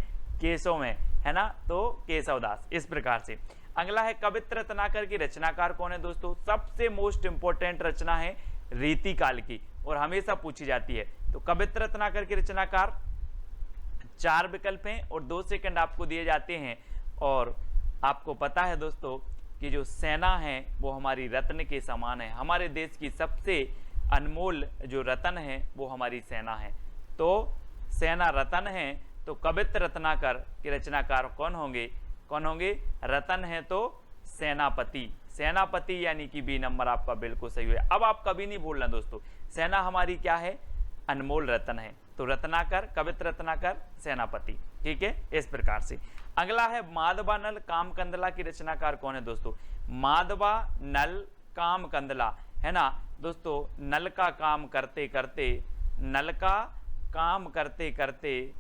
केसों में, है ना, तो केशवदास। इस प्रकार से अगला है कवित्र रत्नाकर की रचनाकार कौन है? दोस्तों सबसे मोस्ट इंपोर्टेंट रचना है रीति काल की और हमेशा पूछी जाती है। तो कवित्र रत्नाकर की रचनाकार 4 विकल्प हैं और 2 सेकंड आपको दिए जाते हैं। और आपको पता है दोस्तों कि जो सेना है वो हमारी रत्न के समान है, हमारे देश की सबसे अनमोल जो रत्न है वो हमारी सेना है। तो सेना रत्न है, तो कवित्र रत्नाकर के रचनाकार कौन होंगे? कौन होंगे? रतन है तो सेनापति, सेनापति यानी कि बी नंबर आपका बिल्कुल सही है। अब आप कभी नहीं भूलना दोस्तों, सेना हमारी क्या है? अनमोल रत्न है। तो रत्नाकर, कवित्र रत्नाकर, सेनापति। ठीक है, इस प्रकार से। अगला है माधवा नल काम कंदला की रचनाकार कौन है? दोस्तों माधवा नल काम कंदला, है ना दोस्तों। नल का काम करते करते, नल का काम करते करते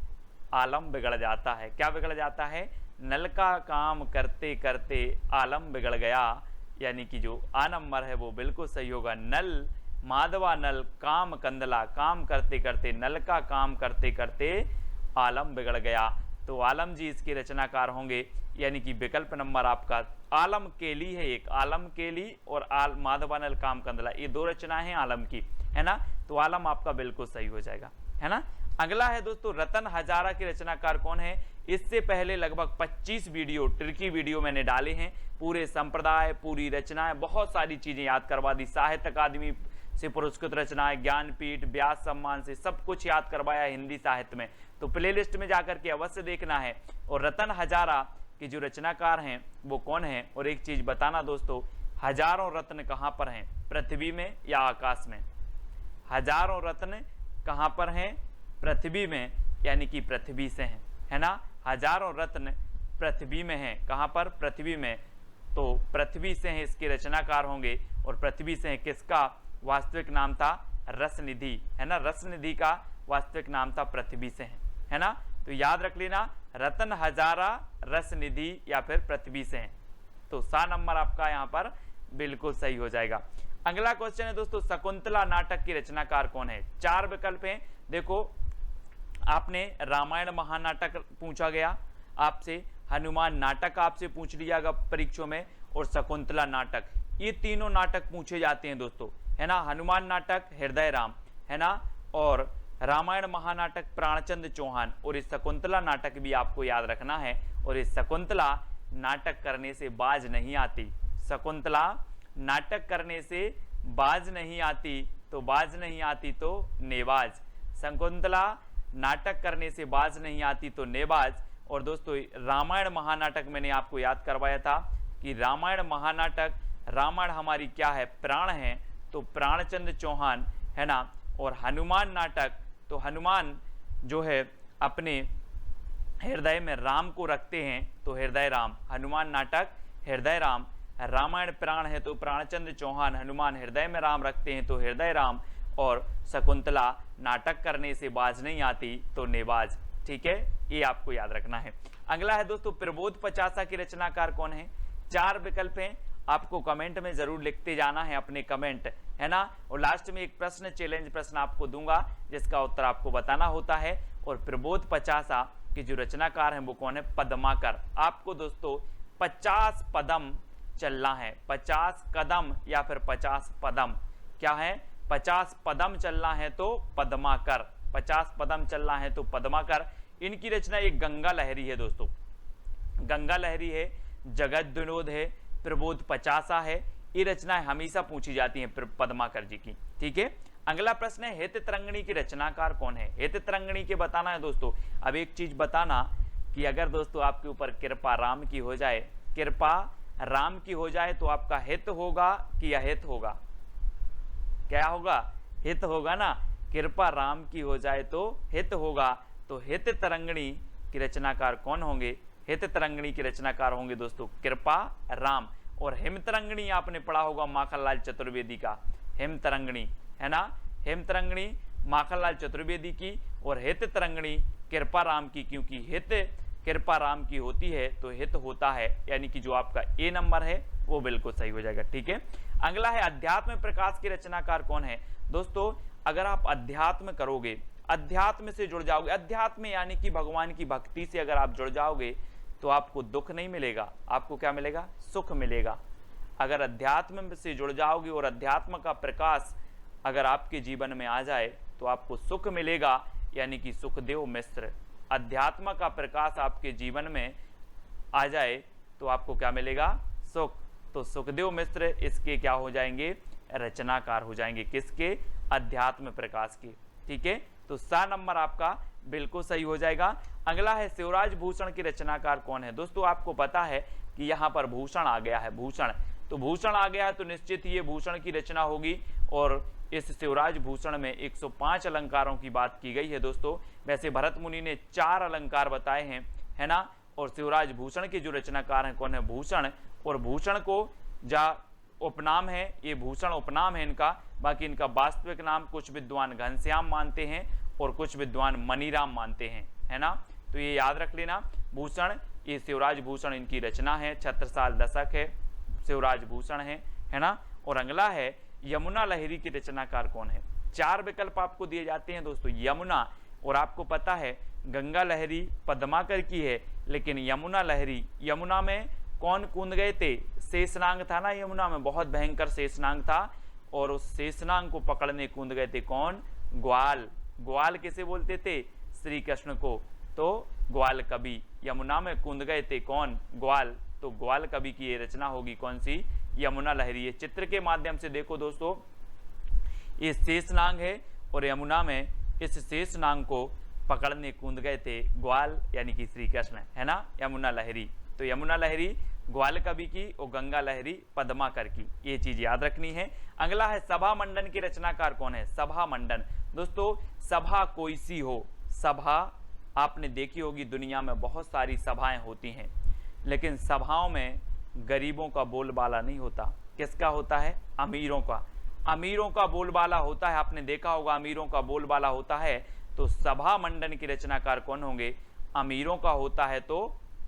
आलम बिगड़ जाता है। क्या बिगड़ जाता है? नल का काम करते करते आलम बिगड़ गया, यानी कि जो आ नंबर है वो बिल्कुल सही होगा। नल, माधवा नल काम कंदला, काम करते करते, नल का काम करते करते आलम बिगड़ गया। तो आलम जी इसके रचनाकार होंगे, यानी कि विकल्प नंबर आपका आलम केली है, एक आलम केली और माधवानल कामकंदला, ये दो रचनाएं हैं आलम की, है ना। तो आलम आपका बिल्कुल सही हो जाएगा, है ना। अगला है दोस्तों रतन हजारा के रचनाकार कौन है। इससे पहले लगभग 25 वीडियो ट्रिकी वीडियो मैंने डाले हैं, पूरे संप्रदाय, पूरी रचनाएं, बहुत सारी चीजें याद करवा दी, साहित्य अकादमी से पुरस्कृत रचनाएं, ज्ञानपीठ, व्यास सम्मान से सब कुछ याद करवाया हिंदी साहित्य में। तो प्लेलिस्ट में जाकर के अवश्य देखना है। और रतन हजारा के जो रचनाकार हैं वो कौन है। और एक चीज बताना दोस्तों, हजारों रत्न कहां पर हैं, पृथ्वी में या आकाश में। हजारों रत्न कहां पर हैं, पृथ्वी में, यानी कि पृथ्वी से हैं, है ना। हजारों रत्न पृथ्वी में हैं, कहां पर, पृथ्वी में। तो पृथ्वी से हैं इसके रचनाकार होंगे। और पृथ्वी से हैं किसका वास्तविक नाम था, रसनिधि, है ना। रसनिधि का वास्तविक नाम था पृथ्वी से है ना। तो याद रख लेना, रतन हजारा, रसनिधि या फिर पृथ्वी से हैं। तो सा नंबर आपका यहाँ पर बिल्कुल सही हो जाएगा। अगला क्वेश्चन है दोस्तों, शकुंतला नाटक की रचनाकार कौन है। 4 विकल्प हैं। देखो, आपने रामायण महानाटक पूछा गया आपसे, हनुमान नाटक आपसे पूछ लिया गया परीक्षों में, और शकुंतला नाटक, ये तीनों नाटक पूछे जाते हैं दोस्तों, है ना। हनुमान नाटक हृदय राम, है ना, और रामायण महानाटक प्राणचंद चौहान, और इस शकुंतला नाटक भी आपको याद रखना है। और इस शकुंतला नाटक करने से बाज नहीं आती, शकुंतला नाटक करने से बाज नहीं आती, तो बाज नहीं आती तो नेबाज, शकुंतला नाटक करने से बाज नहीं आती तो नेबाज। और दोस्तों रामायण महानाटक मैंने आपको याद करवाया था कि रामायण महानाटक, रामायण हमारी क्या है, प्राण है, तो प्राणचंद चौहान, है ना। और हनुमान नाटक, तो हनुमान जो है अपने हृदय में राम को रखते हैं, तो हृदय राम, हनुमान नाटक हृदय राम। रामायण प्राण है तो प्राणचंद चौहान, हनुमान हृदय में राम रखते हैं तो हृदय राम। और शकुंतला नाटक करने से बाज नहीं आती तो नेबाज, ठीक है, ये आपको याद रखना है। अगला है दोस्तों, प्रबोध पचासा की रचनाकार कौन है। 4 विकल्प हैं, आपको कमेंट में जरूर लिखते जाना है अपने कमेंट, है ना। और लास्ट में एक प्रश्न, चैलेंज प्रश्न आपको दूंगा जिसका उत्तर आपको बताना होता है। और प्रबोध पचासा के जो रचनाकार हैं वो कौन है, पद्माकर। आपको दोस्तों 50 पदम चलना है, 50 कदम या फिर 50 पदम, क्या है, 50 पदम चलना है तो पद्माकर, 50 पदम चलना है तो पद्माकर। इनकी रचना एक गंगा लहरी है दोस्तों, गंगा लहरी है, जगत विनोद है, प्रबोध पचासा है, ये रचनाएं हमेशा पूछी जाती हैं पद्माकर जी की, ठीक है। अगला प्रश्न है, हित तरंगिणी की रचनाकार कौन है। हित तरंगिणी के बताना है दोस्तों। अब एक चीज बताना कि अगर दोस्तों आपके ऊपर कृपा राम की हो जाए, कृपा राम की हो जाए तो आपका हित होगा कि अहित होगा, क्या होगा, हित होगा ना। कृपा राम की हो जाए तो हित होगा। तो हित तरंगिणी की रचनाकार कौन होंगे, हित तरंगिणी के रचनाकार होंगे दोस्तों कृपा राम। और हिम तरंगिणी आपने पढ़ा होगा माखनलाल चतुर्वेदी का, हिम तरंगिणी, है ना, हिम तरंगिणी माखनलाल चतुर्वेदी की, और हित तरंगिणी कृपा राम की, क्योंकि हित कृपा राम की होती है तो हित होता है, यानी कि जो आपका ए नंबर है वो बिल्कुल सही हो जाएगा, ठीक है। अगला है, अध्यात्म प्रकाश के रचनाकार कौन है। दोस्तों अगर आप अध्यात्म करोगे, अध्यात्म से जुड़ जाओगे, अध्यात्म यानी कि भगवान की भक्ति से अगर आप जुड़ जाओगे तो आपको दुख नहीं मिलेगा, आपको क्या मिलेगा, सुख मिलेगा। अगर अध्यात्म से जुड़ जाओगे और अध्यात्म का प्रकाश अगर आपके जीवन में आ जाए तो आपको सुख मिलेगा, यानी कि सुखदेव मिश्र, अध्यात्म का प्रकाश आपके जीवन में आ जाए तो आपको क्या मिलेगा, सुख। तो सुखदेव मिश्र इसके क्या हो जाएंगे, रचनाकार हो जाएंगे, किसके, अध्यात्म प्रकाश के, ठीक है। तो सा नंबर आपका बिल्कुल सही हो जाएगा। अगला है, शिवराज भूषण की रचनाकार कौन है। दोस्तों आपको पता है कि यहाँ पर भूषण आ गया है, भूषण, तो भूषण आ गया है तो निश्चित ही ये भूषण की रचना होगी। और इस शिवराज भूषण में 105 अलंकारों की बात की गई है दोस्तों। वैसे भरत मुनि ने 4 अलंकार बताए हैं, है ना। और शिवराज भूषण के जो रचनाकार हैं कौन है, भूषण। और भूषण को जा उपनाम है, ये भूषण उपनाम है इनका, बाकी इनका वास्तविक नाम कुछ विद्वान घनश्याम मानते हैं और कुछ विद्वान मनीराम मानते हैं, है ना। तो ये याद रख लेना, भूषण, ये शिवराज भूषण इनकी रचना है, छत्रसाल दशक है, शिवराज भूषण है ना। और अगला है, यमुना लहरी की रचनाकार कौन है। 4 विकल्प आपको दिए जाते हैं दोस्तों, यमुना। और आपको पता है गंगा लहरी पद्माकर की है, लेकिन यमुना लहरी, यमुना में कौन कूद गए थे? शेषनाग था ना, यमुना में बहुत भयंकर शेषनाग था, और उस शेषनाग को पकड़ने कूद गए थे कौन? ग्वाल। ग्वाल किसे बोलते थे? श्री कृष्ण को। तो ग्वाल कवि यमुना में कूद गए थे कौन? ग्वाल। तो ग्वाल कवि की ये रचना होगी कौन सी? यमुना लहरी। ये चित्र के माध्यम से देखो दोस्तों, ये शेषनाग है और यमुना में इस शेषनाग को पकड़ने कूद गए थे ग्वाल यानी कि श्री कृष्ण, है ना, यमुना लहरी। तो यमुना लहरी ग्वाल कवि की और गंगा लहरी पद्माकर की, ये चीज याद रखनी है। अगला है सभा मंडन की रचनाकार कौन है? सभा मंडन। दोस्तों सभा कोई सी हो, सभा आपने देखी होगी, दुनिया में बहुत सारी सभाएं होती हैं, लेकिन सभाओं में गरीबों का बोलबाला नहीं होता। किसका होता है? अमीरों का। अमीरों का बोलबाला होता है, आपने देखा होगा अमीरों का बोलबाला होता है। तो सभा मंडन की रचनाकार कौन होंगे? अमीरों का होता है तो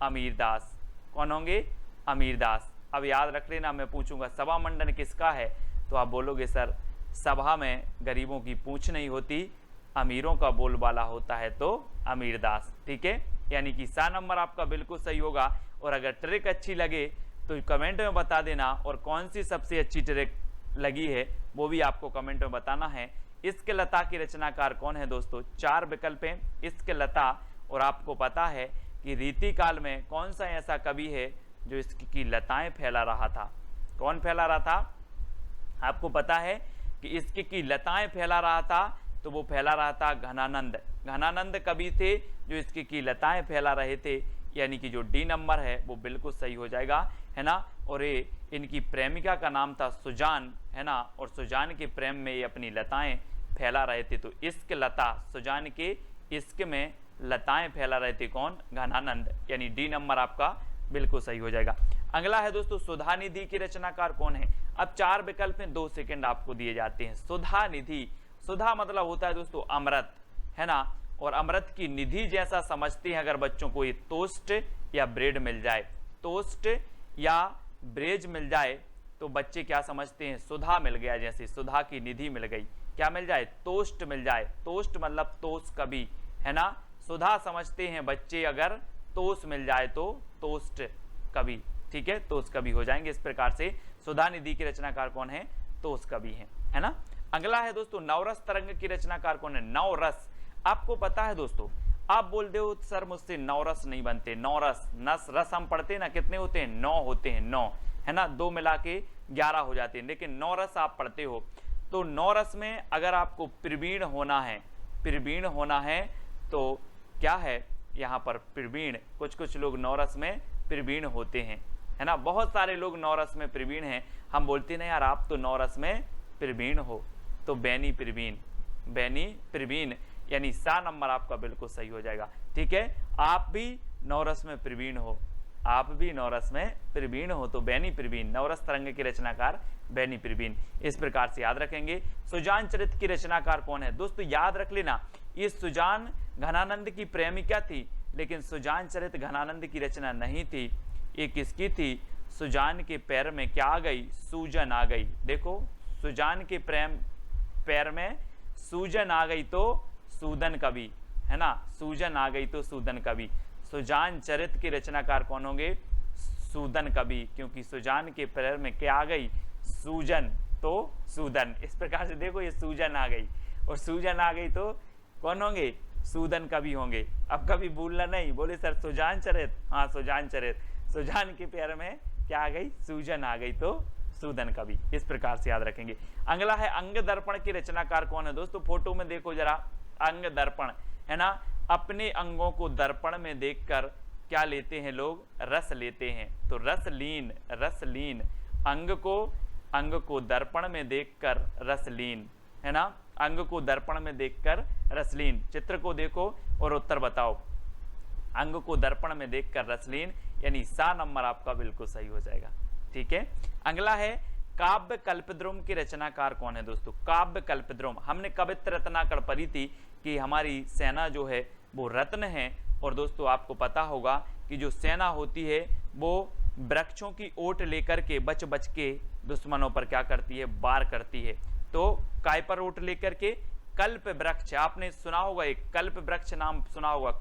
अमीरदास। कौन होंगे? अमीरदास। अब याद रख लेना, मैं पूछूंगा सभा मंडन किसका है, तो आप बोलोगे सर सभा में गरीबों की पूछ नहीं होती, अमीरों का बोलबाला होता है तो अमीरदास। ठीक है, यानी कि सा नंबर आपका बिल्कुल सही होगा। और अगर ट्रिक अच्छी लगे तो कमेंट में बता देना, और कौन सी सबसे अच्छी ट्रिक लगी है वो भी आपको कमेंट में बताना है। इश्क लता की रचनाकार कौन है दोस्तों? 4 विकल्प हैं, इश्क लता। और आपको पता है कि रीति काल में कौन सा ऐसा कवि है जो इश्क की लताएं फैला रहा था? कौन फैला रहा था? आपको पता है कि इश्क की लताएं फैला रहा था, तो वो फैला रहा था घनानंद। घनानंद कवि थे जो इश्क की लताएं फैला रहे थे, यानी कि जो डी नंबर है वो बिल्कुल सही हो जाएगा, है ना। और ये इनकी प्रेमिका का नाम था सुजान, है ना, और सुजान के प्रेम में ये अपनी लताएं फैला रहे थे। तो इश्क लता, सुजान के इश्क में लताएं फैला रहे थे कौन? घनानंद, यानी डी नंबर आपका बिल्कुल सही हो जाएगा। अगला है दोस्तों सुधा निधि की रचनाकार कौन है? अब 4 विकल्प में 2 सेकंड आपको दिए जाते हैं। सुधा निधि, सुधा मतलब होता है दोस्तों अमृत, है ना, और अमृत की निधि जैसा समझते हैं अगर बच्चों को ये टोस्ट या ब्रेड मिल जाए, टोस्ट या ब्रेड मिल जाए तो बच्चे क्या समझते हैं? सुधा मिल गया, जैसे सुधा की निधि मिल गई। क्या मिल जाए? टोस्ट मिल जाए। टोस्ट मतलब तोस कवि, है ना। सुधा समझते हैं बच्चे अगर तोस मिल जाए तो टोस्ट कवि, ठीक है, तोस कवि हो जाएंगे। इस प्रकार से सुधा निधि की रचनाकार कौन है? तोस कवि है ना। अगला है दोस्तों नवरस तरंग की रचनाकार कौन है? नवरस। आपको पता है दोस्तों, आप बोलते हो सर मुझसे नवरस नहीं बनते, नवरस, नस रस हम पढ़ते हैं ना, कितने होते हैं? 9 होते हैं, 9, है ना, 2 मिला के 11 हो जाते हैं, लेकिन नवरस आप पढ़ते हो। तो नवरस में अगर आपको प्रवीण होना है, प्रवीण होना है तो क्या है यहाँ पर? प्रवीण। कुछ लोग नवरस में प्रवीण होते हैं, है ना, बहुत सारे लोग नवरस में प्रवीण हैं। हम बोलते ना यार आप तो नवरस में प्रवीण हो, तो बैनी प्रवीण, बैनी प्रवीण, यानी सा नंबर आपका बिल्कुल सही हो जाएगा। ठीक है, आप भी नवरस में प्रवीण हो, आप भी नवरस में प्रवीण हो तो बैनी प्रवीण, नवरस तरंग के रचनाकार बैनी प्रवीण। इस प्रकार से याद रखेंगे। सुजान चरित की रचनाकार कौन है? दोस्तों याद रख लेना, ये सुजान घनानंद की प्रेमिका थी, लेकिन सुजान चरित घनानंद की रचना नहीं थी। ये किसकी थी? सुजान के पैर में क्या आ गई? सूजन आ गई। देखो सुजान के पैर में सूजन आ गई तो सूदन कवि, है ना, सूजन आ गई तो सूदन कवि। सुजान चरित के रचनाकार कौन होंगे? सूदन कवि, क्योंकि सुजान के पैर में क्या आ गई? सूजन तो सूदन। इस प्रकार से देखो ये सूजन आ गई और सूजन आ गई तो कौन होंगे? सूदन कवि होंगे। अब कभी भूलना नहीं, बोले सर सुजान चरित, हाँ सुजान चरित, सुजान के पैर में क्या आ गई? सूजन आ गई तो सूदन कवि। इस प्रकार से याद रखेंगे। अगला है अंग दर्पण की रचनाकार कौन है? दोस्तों फोटो में देखो जरा, अंग दर्पण, है ना, अपने अंगों को दर्पण में देखकर क्या लेते हैं लोग? रस लेते हैं। तो रसलीन, रसलीन, अंग को दर्पण में देखकर रसलीन, है ना, अंग को दर्पण में देखकर रसलीन। चित्र को देखो और उत्तर बताओ। अंग को दर्पण में देखकर रसलीन, यानी सा नंबर आपका बिल्कुल सही हो जाएगा। ठीक है, अगला है काव्य कल्पद्रुम की रचनाकार कौन है? दोस्तों काव्य कल्पद्रुम, हमने कवित्र रत्नाकर पढ़ी थी कि हमारी सेना जो है वो रत्न है। और दोस्तों आपको पता होगा कि जो सेना होती है वो वृक्षों की ओट लेकर के बच बच के दुश्मनों पर क्या करती है? वार करती है। तो काय पर ओट लेकर के? कल्प वृक्ष, आपने सुना होगा एक कल्प वृक्ष नाम सुना होगा,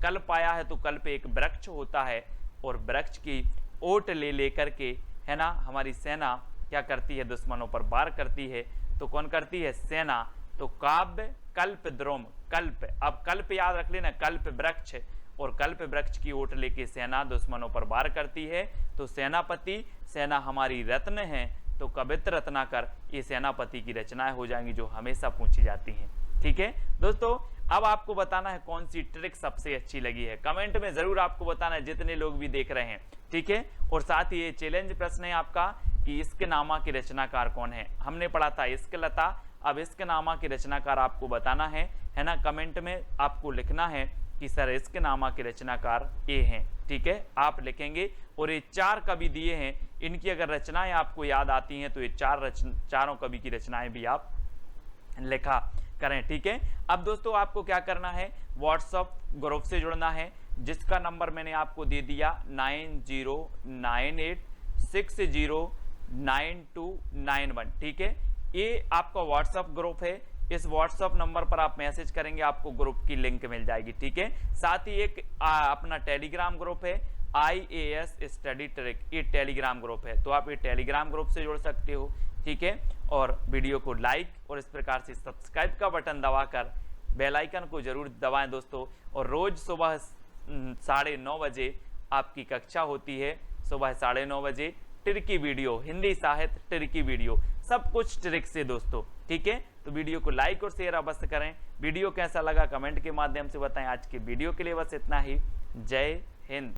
कल्प आया है तो कल्प एक वृक्ष होता है, और वृक्ष की ओट ले लेकर के, है ना, हमारी सेना क्या करती है, दुश्मनों पर वार करती है। तो कौन करती है, सेना। तो काव्य कल्प द्रोम, कल्प, अब कल्प याद रख लेना, कल्प वृक्ष, और कल्प वृक्ष की ओट लेके सेना दुश्मनों पर वार करती है। तो सेनापति, सेना हमारी रत्न है, तो कवित्र रत्नाकर, ये सेनापति की रचनाएं हो जाएंगी जो हमेशा पूछी जाती हैं। ठीक है दोस्तों, अब आपको बताना है कौन सी ट्रिक सबसे अच्छी लगी है, कमेंट में जरूर आपको बताना है, जितने लोग भी देख रहे हैं। ठीक है, और साथ ही ये चैलेंज प्रश्न है आपका कि इश्कनामा के रचनाकार कौन है। हमने पढ़ा था इश्कलता, अब इश्कनामा के रचनाकार आपको बताना है ना। कमेंट में आपको लिखना है कि सर इश्कनामा के रचनाकार ये हैं। ठीक है, आप लिखेंगे, और ये 4 कवि दिए हैं, इनकी अगर रचनाएं आपको याद आती हैं तो ये चारों कवि की रचनाएं भी आप लिखा करें। ठीक है, अब दोस्तों आपको क्या करना है, व्हाट्सएप ग्रुप से जुड़ना है, जिसका नंबर मैंने आपको दे दिया 9098609291। ठीक है, ये आपका व्हाट्सएप ग्रुप है, इस व्हाट्सएप नंबर पर आप मैसेज करेंगे, आपको ग्रुप की लिंक मिल जाएगी। ठीक है, साथ ही एक अपना टेलीग्राम ग्रुप है, IAS स्टडी ट्रिक, ये टेलीग्राम ग्रुप है, तो आप ये टेलीग्राम ग्रुप से जुड़ सकते हो। ठीक है, और वीडियो को लाइक और इस प्रकार से सब्सक्राइब का बटन दबाकर बेल आइकन को जरूर दबाएं दोस्तों। और रोज सुबह 9:30 बजे आपकी कक्षा होती है, सुबह 9:30 बजे ट्रिकी वीडियो, हिंदी साहित्य ट्रिकी वीडियो, सब कुछ ट्रिक से दोस्तों। ठीक है, तो वीडियो को लाइक और शेयर अवश्य करें। वीडियो कैसा लगा कमेंट के माध्यम से बताएं। आज के वीडियो के लिए बस इतना ही। जय हिंद।